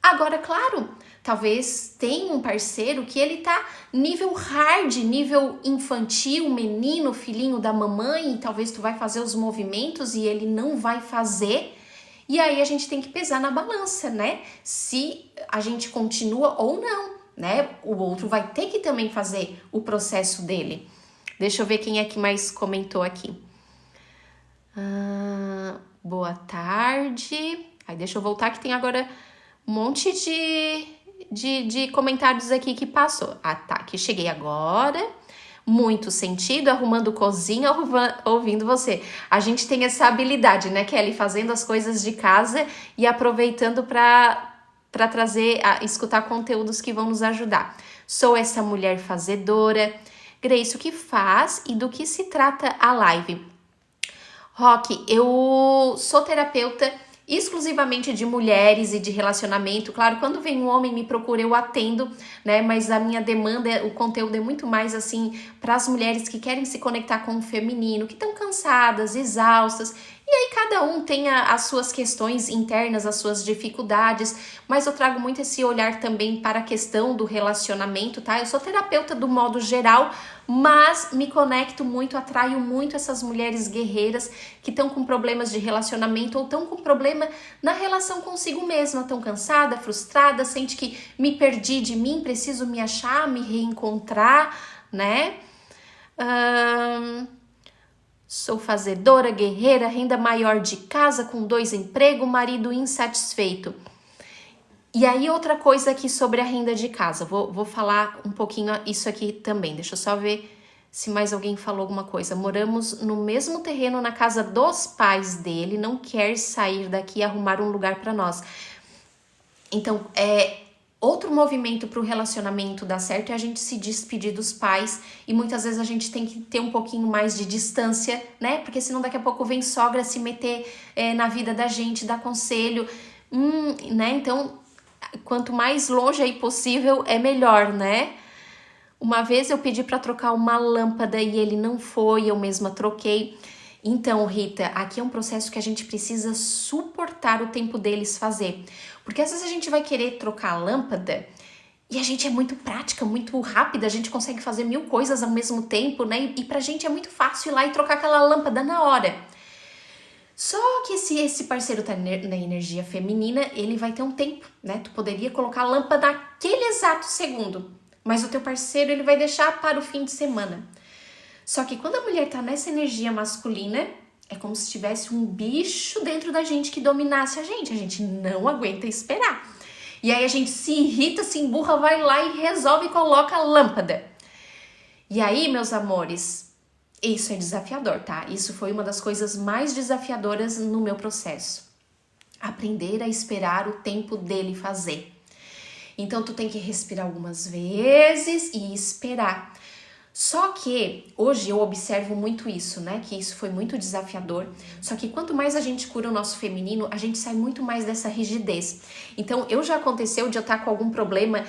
Agora, claro, talvez tenha um parceiro que ele tá nível hard, nível infantil, menino, filhinho da mamãe, e talvez tu vai fazer os movimentos e ele não vai fazer. E aí a gente tem que pesar na balança, né? Se a gente continua ou não, né? O outro vai ter que também fazer o processo dele. Deixa eu ver quem é que mais comentou aqui. Boa tarde. Deixa eu voltar que tem agora um monte de comentários aqui que passou. Tá, que cheguei agora. Muito sentido, arrumando cozinha, ouvindo você. A gente tem essa habilidade, né, Kelly? Fazendo as coisas de casa e aproveitando para escutar conteúdos que vão nos ajudar. Sou essa mulher fazedora. Grace, o que faz e do que se trata a live? Roque, eu sou terapeuta exclusivamente de mulheres e de relacionamento. Claro, quando vem um homem me procura, eu atendo, né? Mas a minha demanda, o conteúdo é muito mais assim para as mulheres que querem se conectar com o feminino, que estão cansadas, exaustas. E aí cada um tem as suas questões internas, as suas dificuldades, mas eu trago muito esse olhar também para a questão do relacionamento, tá? Eu sou terapeuta do modo geral, mas me conecto muito, atraio muito essas mulheres guerreiras que estão com problemas de relacionamento ou estão com problema na relação consigo mesma, estão cansada, frustrada, sente que me perdi de mim, preciso me achar, me reencontrar, né? Sou fazedora, guerreira, renda maior de casa, com 2 empregos, marido insatisfeito. E aí outra coisa aqui sobre a renda de casa, vou falar um pouquinho isso aqui também, deixa eu só ver se mais alguém falou alguma coisa. Moramos no mesmo terreno na casa dos pais dele, não quer sair daqui e arrumar um lugar para nós. Então, outro movimento para o relacionamento dar certo é a gente se despedir dos pais, e muitas vezes a gente tem que ter um pouquinho mais de distância, né? Porque senão daqui a pouco vem sogra se meter na vida da gente, dar conselho, né? Então, quanto mais longe aí possível é melhor, né? Uma vez eu pedi para trocar uma lâmpada e ele não foi, eu mesma troquei. Então, Rita, aqui é um processo que a gente precisa suportar o tempo deles fazer. Porque às vezes a gente vai querer trocar a lâmpada e a gente é muito prática, muito rápida, a gente consegue fazer 1000 coisas ao mesmo tempo, né? E pra gente é muito fácil ir lá e trocar aquela lâmpada na hora. Só que se esse parceiro tá na energia feminina, ele vai ter um tempo, né? Tu poderia colocar a lâmpada naquele exato segundo, mas o teu parceiro ele vai deixar para o fim de semana. Só que quando a mulher tá nessa energia masculina, é como se tivesse um bicho dentro da gente que dominasse a gente não aguenta esperar. E aí a gente se irrita, se emburra, vai lá e resolve e coloca a lâmpada. E aí, meus amores, isso é desafiador, tá? Isso foi uma das coisas mais desafiadoras no meu processo. Aprender a esperar o tempo dele fazer. Então, tu tem que respirar algumas vezes e esperar. Só que hoje eu observo muito isso, né? Que isso foi muito desafiador. Só que quanto mais a gente cura o nosso feminino, a gente sai muito mais dessa rigidez. Então, já aconteceu de eu estar com algum problema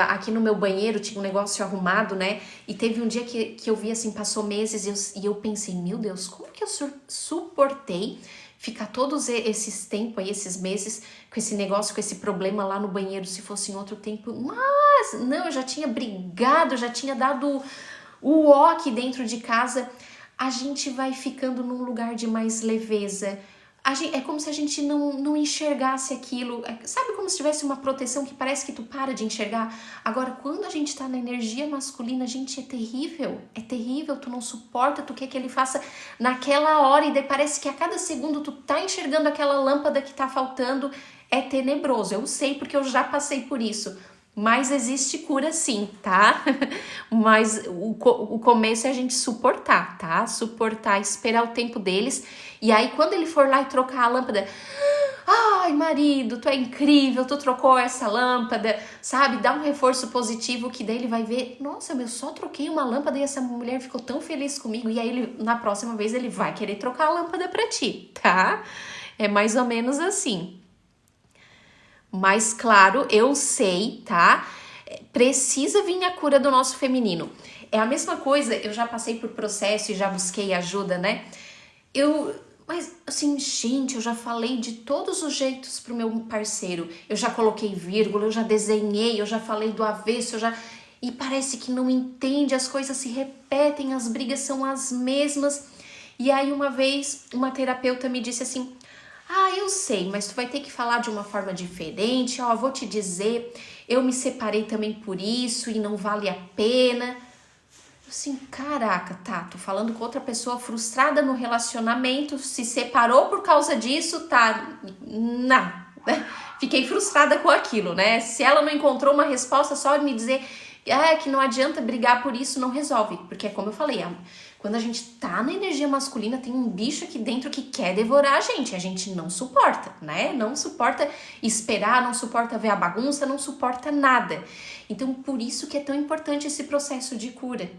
aqui no meu banheiro, tinha um negócio arrumado, né? E teve um dia que eu vi assim, passou meses e eu pensei, meu Deus, como que eu suportei ficar todos esses tempos aí, esses meses, com esse negócio, com esse problema lá no banheiro, se fosse em outro tempo. Mas, não, eu já tinha brigado, já tinha dado o ó aqui dentro de casa. A gente vai ficando num lugar de mais leveza. É como se a gente não enxergasse aquilo. Sabe como se tivesse uma proteção que parece que tu para de enxergar? Agora, quando a gente tá na energia masculina, gente, é terrível. É terrível, tu não suporta, tu quer que ele faça naquela hora e daí parece que a cada segundo tu tá enxergando aquela lâmpada que tá faltando. É tenebroso, eu sei porque eu já passei por isso. Mas existe cura sim, tá? Mas o começo é a gente suportar, tá? Suportar, esperar o tempo deles. E aí, quando ele for lá e trocar a lâmpada... Ai, marido, tu é incrível, tu trocou essa lâmpada, sabe? Dá um reforço positivo que daí ele vai ver... Nossa, eu só troquei uma lâmpada e essa mulher ficou tão feliz comigo. E aí, na próxima vez, ele vai querer trocar a lâmpada pra ti, tá? É mais ou menos assim. Mas, claro, eu sei, tá? Precisa vir a cura do nosso feminino. É a mesma coisa, eu já passei por processo e já busquei ajuda, né? Mas, assim, gente, eu já falei de todos os jeitos pro meu parceiro. Eu já coloquei vírgula, eu já desenhei, eu já falei do avesso, E parece que não entende, as coisas se repetem, as brigas são as mesmas. E aí, uma vez, uma terapeuta me disse assim... eu sei, mas tu vai ter que falar de uma forma diferente, vou te dizer, eu me separei também por isso e não vale a pena. Assim, caraca, tá, tô falando com outra pessoa frustrada no relacionamento, se separou por causa disso, tá, não, fiquei frustrada com aquilo, né? Se ela não encontrou uma resposta, só me dizer que não adianta brigar por isso, não resolve, porque é como eu falei, quando a gente tá na energia masculina, tem um bicho aqui dentro que quer devorar a gente não suporta, né? Não suporta esperar, não suporta ver a bagunça, não suporta nada. Então, por isso que é tão importante esse processo de cura.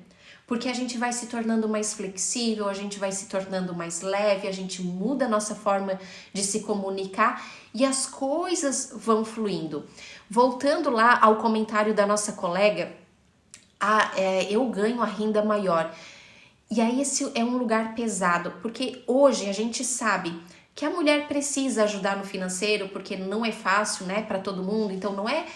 porque a gente vai se tornando mais flexível, a gente vai se tornando mais leve, a gente muda a nossa forma de se comunicar e as coisas vão fluindo. Voltando lá ao comentário da nossa colega, eu ganho a renda maior. E aí esse é um lugar pesado, porque hoje a gente sabe que a mulher precisa ajudar no financeiro, porque não é fácil, né, para todo mundo. Então não é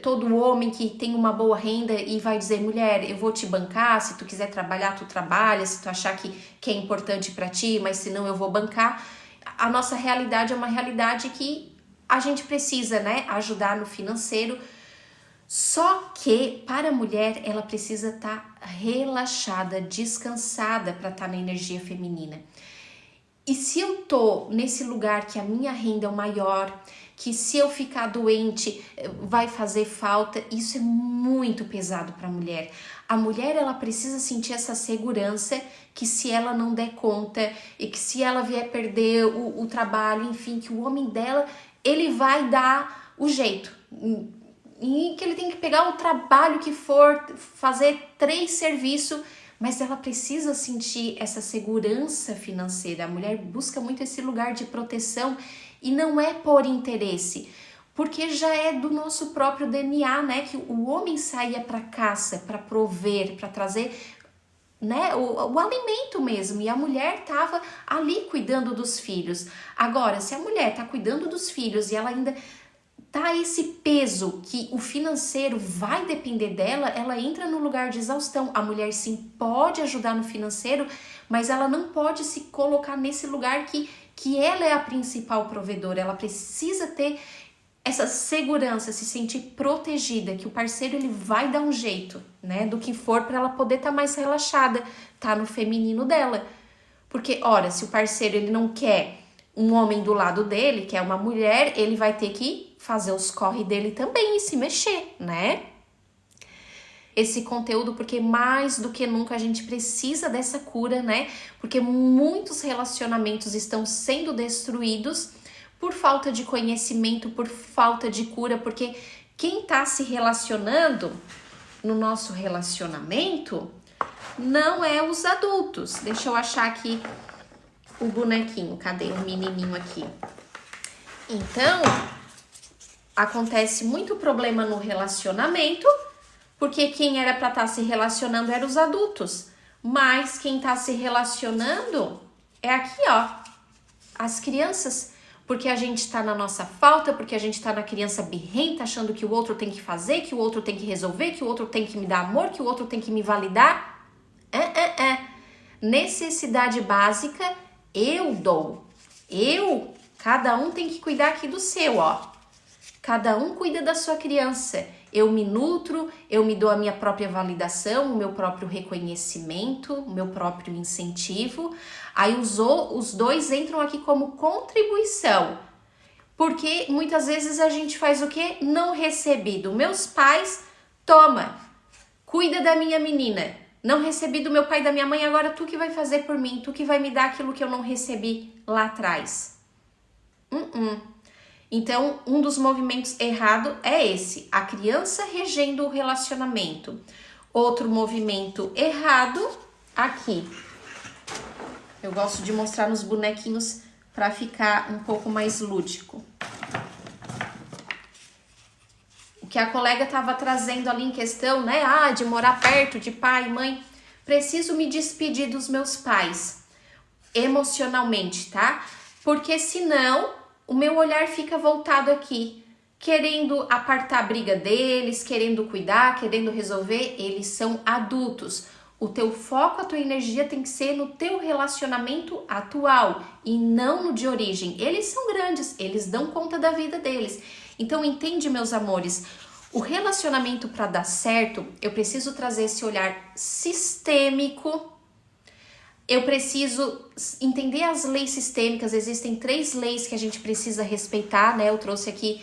todo homem que tem uma boa renda e vai dizer, mulher, eu vou te bancar, se tu quiser trabalhar, tu trabalha, se tu achar que é importante para ti, mas se não eu vou bancar. A nossa realidade é uma realidade que a gente precisa, né, ajudar no financeiro. Só que para a mulher ela precisa estar relaxada, descansada para estar na energia feminina. E se eu tô nesse lugar que a minha renda é maior, que se eu ficar doente vai fazer falta, isso é muito pesado para a mulher. A mulher ela precisa sentir essa segurança que se ela não der conta e que se ela vier perder o trabalho, enfim, que o homem dela, ele vai dar o jeito. E que ele tem que pegar o trabalho que for, fazer 3 serviços, mas ela precisa sentir essa segurança financeira. A mulher busca muito esse lugar de proteção e não é por interesse, porque já é do nosso próprio DNA, né? Que o homem saía para caça, para prover, para trazer, né, o alimento mesmo, e a mulher estava ali cuidando dos filhos. Agora, se a mulher está cuidando dos filhos e ela ainda tá esse peso que o financeiro vai depender dela, ela entra no lugar de exaustão. A mulher sim pode ajudar no financeiro, mas ela não pode se colocar nesse lugar que ela é a principal provedora. Ela precisa ter essa segurança, se sentir protegida, que o parceiro ele vai dar um jeito, né, do que for para ela poder estar mais relaxada, tá no feminino dela. Porque, ora, se o parceiro ele não quer um homem do lado dele, que é uma mulher, ele vai ter que fazer os corre dele também e se mexer, né? Esse conteúdo, porque mais do que nunca a gente precisa dessa cura, né? Porque muitos relacionamentos estão sendo destruídos por falta de conhecimento, por falta de cura, porque quem tá se relacionando no nosso relacionamento não é os adultos. Deixa eu achar aqui o bonequinho, cadê o menininho aqui? Então, acontece muito problema no relacionamento, porque quem era para estar se relacionando eram os adultos, mas quem tá se relacionando é aqui, ó, as crianças, porque a gente tá na nossa falta, porque a gente tá na criança birrenta, achando que o outro tem que fazer, que o outro tem que resolver, que o outro tem que me dar amor, que o outro tem que me validar. Necessidade básica, eu dou. Cada um tem que cuidar aqui do seu, ó. Cada um cuida da sua criança. Eu me nutro, eu me dou a minha própria validação, o meu próprio reconhecimento, o meu próprio incentivo. Aí os dois entram aqui como contribuição. Porque muitas vezes a gente faz o quê? Não recebi dos meus pais, toma, cuida da minha menina. Não recebi do meu pai e da minha mãe, agora tu que vai fazer por mim, tu que vai me dar aquilo que eu não recebi lá atrás. Então, um dos movimentos errado é esse, a criança regendo o relacionamento. Outro movimento errado, aqui. Eu gosto de mostrar nos bonequinhos para ficar um pouco mais lúdico. O que a colega estava trazendo ali em questão, né? De morar perto de pai e mãe. Preciso me despedir dos meus pais emocionalmente, tá? Porque senão o meu olhar fica voltado aqui, querendo apartar a briga deles, querendo cuidar, querendo resolver. Eles são adultos. O teu foco, a tua energia tem que ser no teu relacionamento atual e não no de origem. Eles são grandes, eles dão conta da vida deles. Então entende, meus amores, o relacionamento para dar certo, eu preciso trazer esse olhar sistêmico. Eu preciso entender as leis sistêmicas. Existem 3 leis que a gente precisa respeitar, né? Eu trouxe aqui,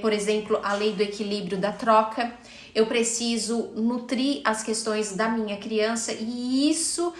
por exemplo, a lei do equilíbrio da troca. Eu preciso nutrir as questões da minha criança e isso,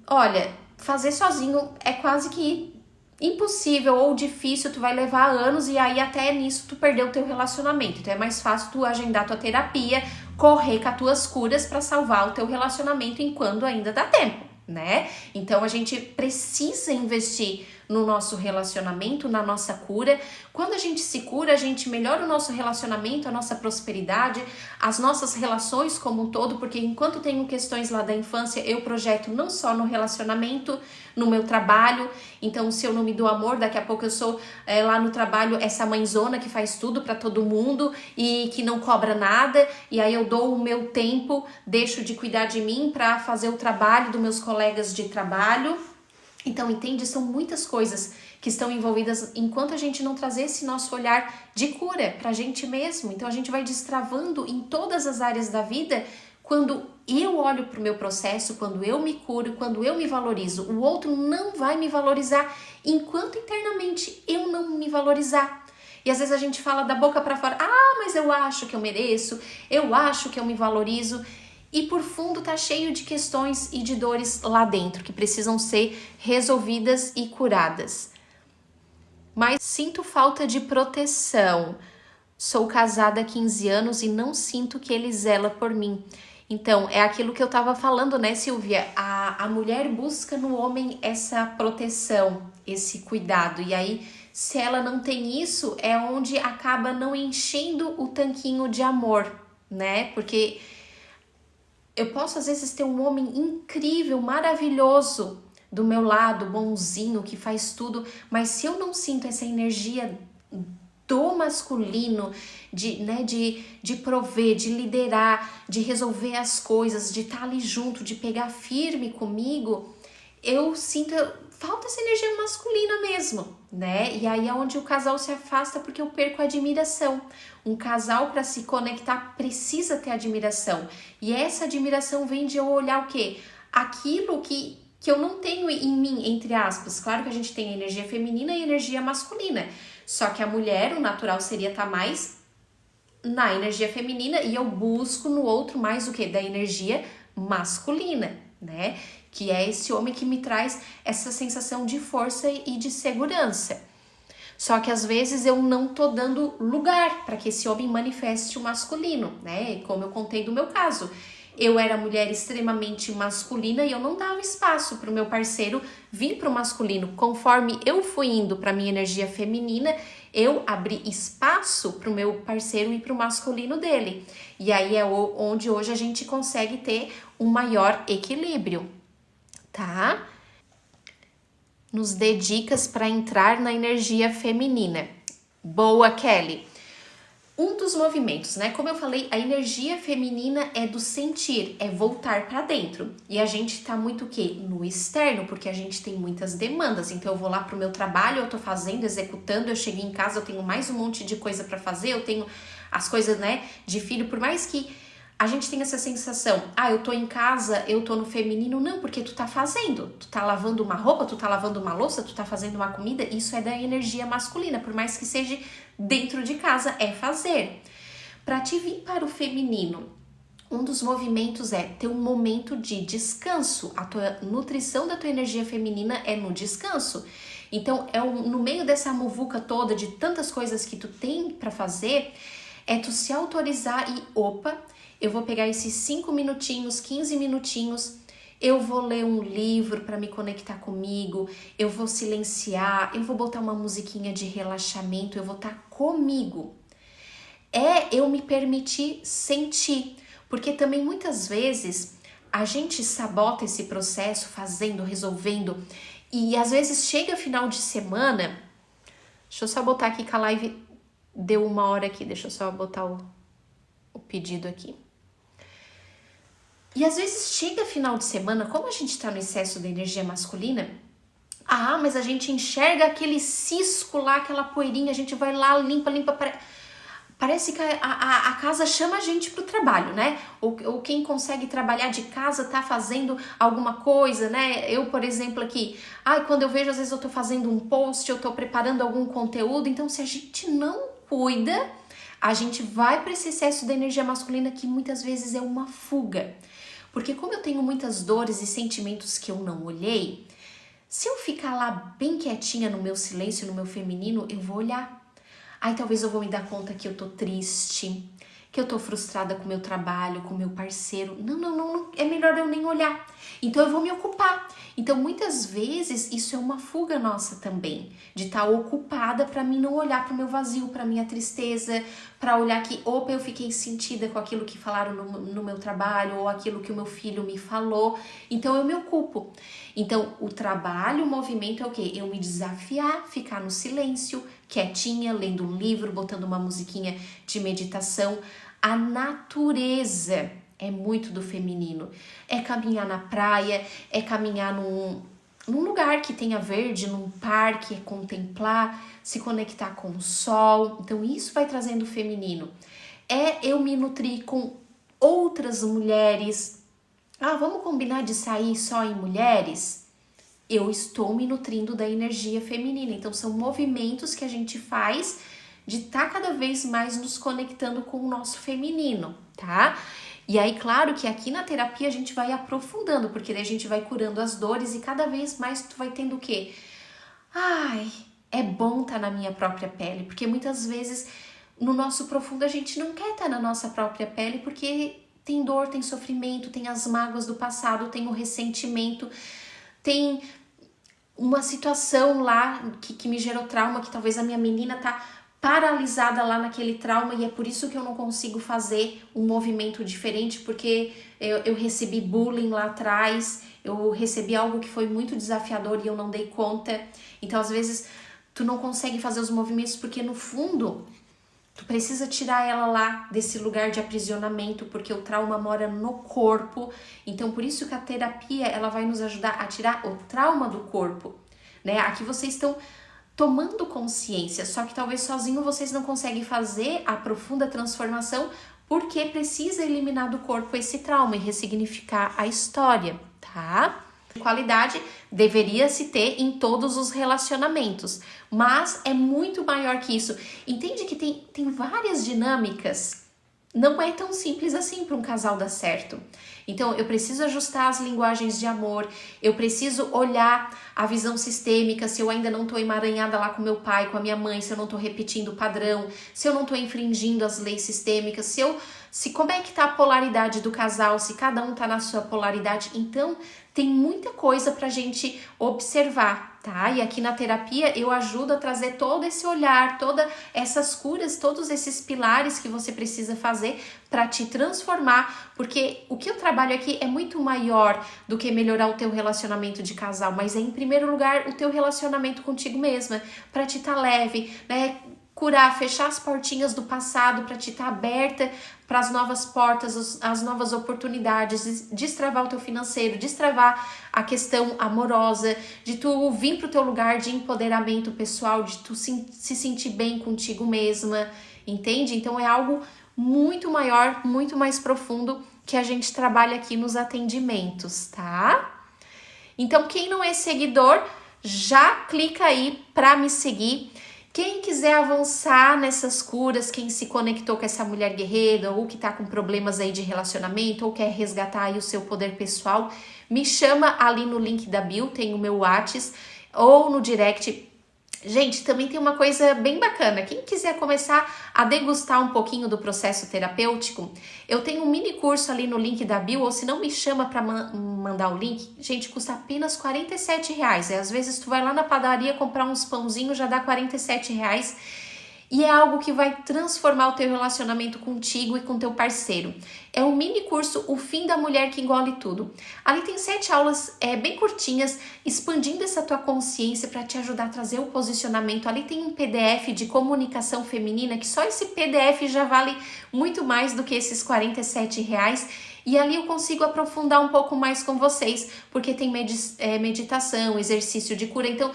olha, fazer sozinho é quase que impossível ou difícil, tu vai levar anos e aí até nisso tu perdeu o teu relacionamento. Então é mais fácil tu agendar tua terapia, correr com as tuas curas para salvar o teu relacionamento enquanto ainda dá tempo, né? Então a gente precisa investir no nosso relacionamento, na nossa cura. Quando a gente se cura, a gente melhora o nosso relacionamento, a nossa prosperidade, as nossas relações como um todo, porque enquanto tenho questões lá da infância, eu projeto não só no relacionamento, no meu trabalho. Então, se eu não me dou amor, daqui a pouco eu sou lá no trabalho essa mãezona que faz tudo para todo mundo e que não cobra nada, e aí eu dou o meu tempo, deixo de cuidar de mim para fazer o trabalho dos meus colegas de trabalho. Então, entende? São muitas coisas que estão envolvidas enquanto a gente não trazer esse nosso olhar de cura pra gente mesmo. Então, a gente vai destravando em todas as áreas da vida quando eu olho pro meu processo, quando eu me curo, quando eu me valorizo. O outro não vai me valorizar enquanto internamente eu não me valorizar. E às vezes a gente fala da boca pra fora, mas eu acho que eu mereço, eu acho que eu me valorizo. E por fundo tá cheio de questões e de dores lá dentro que precisam ser resolvidas e curadas. Mas sinto falta de proteção. Sou casada há 15 anos e não sinto que ele zela por mim. Então, é aquilo que eu tava falando, né, Silvia? A mulher busca no homem essa proteção, esse cuidado. E aí, se ela não tem isso, é onde acaba não enchendo o tanquinho de amor, né? Porque eu posso, às vezes, ter um homem incrível, maravilhoso do meu lado, bonzinho, que faz tudo, mas se eu não sinto essa energia do masculino, de prover, de liderar, de resolver as coisas, de estar ali junto, de pegar firme comigo, eu sinto, falta essa energia masculina mesmo, né? E aí é onde o casal se afasta porque eu perco a admiração. Um casal, para se conectar, precisa ter admiração. E essa admiração vem de eu olhar o quê? Aquilo que eu não tenho em mim, entre aspas. Claro que a gente tem energia feminina e energia masculina. Só que a mulher, o natural seria estar mais na energia feminina e eu busco no outro mais o quê? Da energia masculina, né? Que é esse homem que me traz essa sensação de força e de segurança. Só que às vezes eu não tô dando lugar para que esse homem manifeste o masculino, né? Como eu contei do meu caso. Eu era mulher extremamente masculina e eu não dava espaço para o meu parceiro vir para o masculino. Conforme eu fui indo para minha energia feminina, eu abri espaço para o meu parceiro e para o masculino dele. E aí é onde hoje a gente consegue ter um maior equilíbrio, tá? Nos dê dicas para entrar na energia feminina. Boa, Kelly! Um dos movimentos, né? Como eu falei, a energia feminina é do sentir, é voltar para dentro. E a gente tá muito o quê? No externo, porque a gente tem muitas demandas. Então eu vou lá pro meu trabalho, eu tô fazendo, executando, eu cheguei em casa, eu tenho mais um monte de coisa para fazer, eu tenho as coisas, né, de filho, por mais que a gente tem essa sensação, eu tô em casa, eu tô no feminino, não, porque tu tá fazendo, tu tá lavando uma roupa, tu tá lavando uma louça, tu tá fazendo uma comida, isso é da energia masculina, por mais que seja dentro de casa, é fazer. Pra te vir para o feminino, um dos movimentos é ter um momento de descanso, a tua nutrição da tua energia feminina é no descanso. Então, no meio dessa muvuca toda de tantas coisas que tu tem pra fazer, é tu se autorizar e, eu vou pegar esses 5 minutinhos, 15 minutinhos, eu vou ler um livro para me conectar comigo, eu vou silenciar, eu vou botar uma musiquinha de relaxamento, eu vou estar comigo. É eu me permitir sentir, porque também muitas vezes a gente sabota esse processo fazendo, resolvendo, e às vezes chega final de semana, deixa eu só botar aqui que a live deu 1 hora aqui, deixa eu só botar o pedido aqui. E às vezes chega final de semana, como a gente tá no excesso da energia masculina, mas a gente enxerga aquele cisco lá, aquela poeirinha, a gente vai lá, limpa, parece que a casa chama a gente pro trabalho, né? Ou quem consegue trabalhar de casa tá fazendo alguma coisa, né? Eu, por exemplo, aqui, quando eu vejo, às vezes eu tô fazendo um post, eu tô preparando algum conteúdo, então se a gente não cuida, a gente vai para esse excesso da energia masculina que muitas vezes é uma fuga. Porque como eu tenho muitas dores e sentimentos que eu não olhei, se eu ficar lá bem quietinha no meu silêncio, no meu feminino, eu vou olhar. Talvez eu vou me dar conta que eu tô triste, que eu tô frustrada com o meu trabalho, com o meu parceiro. Não, é melhor eu nem olhar. Então eu vou me ocupar. Então muitas vezes isso é uma fuga nossa também, de estar ocupada para mim não olhar para o meu vazio, para minha tristeza, para olhar que, opa, eu fiquei sentida com aquilo que falaram no meu trabalho, ou aquilo que o meu filho me falou. Então eu me ocupo. Então o trabalho, o movimento é o quê? Eu me desafiar, ficar no silêncio, quietinha, lendo um livro, botando uma musiquinha de meditação. A natureza é muito do feminino. É caminhar na praia, é caminhar num lugar que tenha verde, num parque, é contemplar, se conectar com o sol. Então isso vai trazendo o feminino. É eu me nutrir com outras mulheres. Ah, vamos combinar de sair só em mulheres? Eu estou me nutrindo da energia feminina. Então são movimentos que a gente faz de estar cada vez mais nos conectando com o nosso feminino, tá? E aí, claro que aqui na terapia a gente vai aprofundando, porque daí a gente vai curando as dores e cada vez mais tu vai tendo o quê? Ai, é bom estar na minha própria pele, porque muitas vezes no nosso profundo a gente não quer estar na nossa própria pele porque tem dor, tem sofrimento, tem as mágoas do passado, tem o ressentimento, tem uma situação lá que me gerou trauma, que talvez a minha menina tá paralisada lá naquele trauma e é por isso que eu não consigo fazer um movimento diferente, porque eu recebi bullying lá atrás, eu recebi algo que foi muito desafiador e eu não dei conta. Então, às vezes, tu não consegue fazer os movimentos porque, no fundo, tu precisa tirar ela lá desse lugar de aprisionamento, porque o trauma mora no corpo. Então, por isso que a terapia, ela vai nos ajudar a tirar o trauma do corpo, né? Aqui vocês estão tomando consciência, só que talvez sozinho vocês não conseguem fazer a profunda transformação porque precisa eliminar do corpo esse trauma e ressignificar a história, tá? Qualidade deveria se ter em todos os relacionamentos, mas é muito maior que isso. Entende que tem várias dinâmicas. Não é tão simples assim para um casal dar certo. Então, eu preciso ajustar as linguagens de amor, eu preciso olhar a visão sistêmica, se eu ainda não estou emaranhada lá com meu pai, com a minha mãe, se eu não estou repetindo o padrão, se eu não estou infringindo as leis sistêmicas, se como é que está a polaridade do casal, se cada um está na sua polaridade. Então, tem muita coisa pra gente observar, tá? E aqui na terapia eu ajudo a trazer todo esse olhar, todas essas curas, todos esses pilares que você precisa fazer para te transformar, porque o que eu trabalho aqui é muito maior do que melhorar o teu relacionamento de casal, mas é em primeiro lugar o teu relacionamento contigo mesma, para te estar leve, né? Curar, fechar as portinhas do passado para te estar aberta para as novas portas, as novas oportunidades, destravar o teu financeiro, destravar a questão amorosa, de tu vir para o teu lugar de empoderamento pessoal, de tu se sentir bem contigo mesma, entende? Então é algo muito maior, muito mais profundo que a gente trabalha aqui nos atendimentos, tá? Então quem não é seguidor, já clica aí para me seguir. Quem quiser avançar nessas curas, quem se conectou com essa mulher guerreira ou que tá com problemas aí de relacionamento ou quer resgatar aí o seu poder pessoal, me chama ali no link da bio, tem o meu WhatsApp ou no direct. Gente, também tem uma coisa bem bacana. Quem quiser começar a degustar um pouquinho do processo terapêutico, eu tenho um mini curso ali no link da bio, ou se não me chama para mandar o link, gente, custa apenas R$47. Às vezes tu vai lá na padaria comprar uns pãozinhos, já dá R$47. E é algo que vai transformar o teu relacionamento contigo e com teu parceiro. É um mini curso, O Fim da Mulher que Engole Tudo. Ali tem 7 aulas bem curtinhas, expandindo essa tua consciência para te ajudar a trazer o posicionamento. Ali tem um PDF de comunicação feminina, que só esse PDF já vale muito mais do que esses R$47. E ali eu consigo aprofundar um pouco mais com vocês, porque tem meditação, exercício de cura. Então,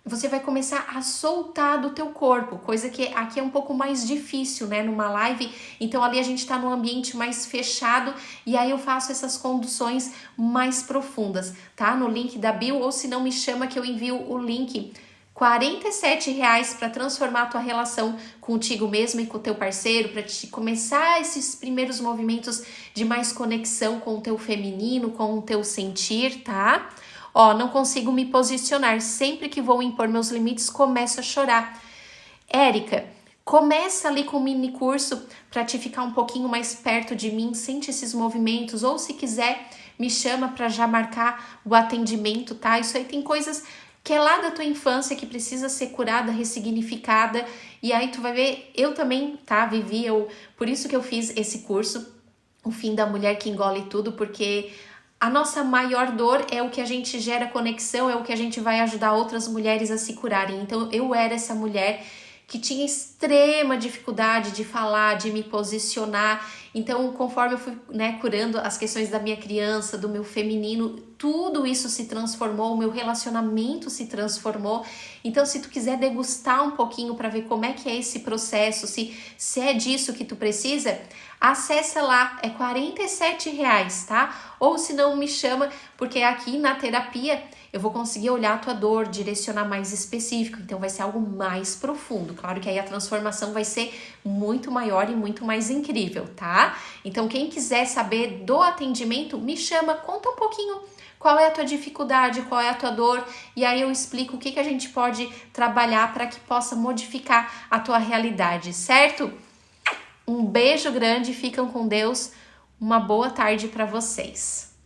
você vai começar a soltar do teu corpo, coisa que aqui é um pouco mais difícil, né, numa live. Então ali a gente tá num ambiente mais fechado e aí eu faço essas conduções mais profundas, tá? No link da bio, ou se não me chama que eu envio o link. R$47 para transformar a tua relação contigo mesmo e com o teu parceiro, para te começar esses primeiros movimentos de mais conexão com o teu feminino, com o teu sentir, tá? Ó, não consigo me posicionar. Sempre que vou impor meus limites, começo a chorar. Érica, Começa ali com um mini curso para te ficar um pouquinho mais perto de mim, sente esses movimentos, ou se quiser, me chama para já marcar o atendimento, tá? Isso aí tem coisas que é lá da tua infância que precisa ser curada, ressignificada, e aí tu vai ver, eu também, tá, vivi, por isso que eu fiz esse curso, O Fim da Mulher que Engole Tudo, porque a nossa maior dor é o que a gente gera conexão, é o que a gente vai ajudar outras mulheres a se curarem. Então eu era essa mulher que tinha extrema dificuldade de falar, de me posicionar. Então, conforme eu fui, curando as questões da minha criança, do meu feminino, tudo isso se transformou, o meu relacionamento se transformou. Então, se tu quiser degustar um pouquinho para ver como é que é esse processo, se é disso que tu precisa, acessa lá, é R$47, tá? Ou se não, me chama, porque aqui na terapia eu vou conseguir olhar a tua dor, direcionar mais específico, então vai ser algo mais profundo. Claro que aí a transformação vai ser muito maior e muito mais incrível, tá? Então quem quiser saber do atendimento, me chama, conta um pouquinho qual é a tua dificuldade, qual é a tua dor, e aí eu explico o que a gente pode trabalhar para que possa modificar a tua realidade, certo? Um beijo grande, ficam com Deus, uma boa tarde para vocês.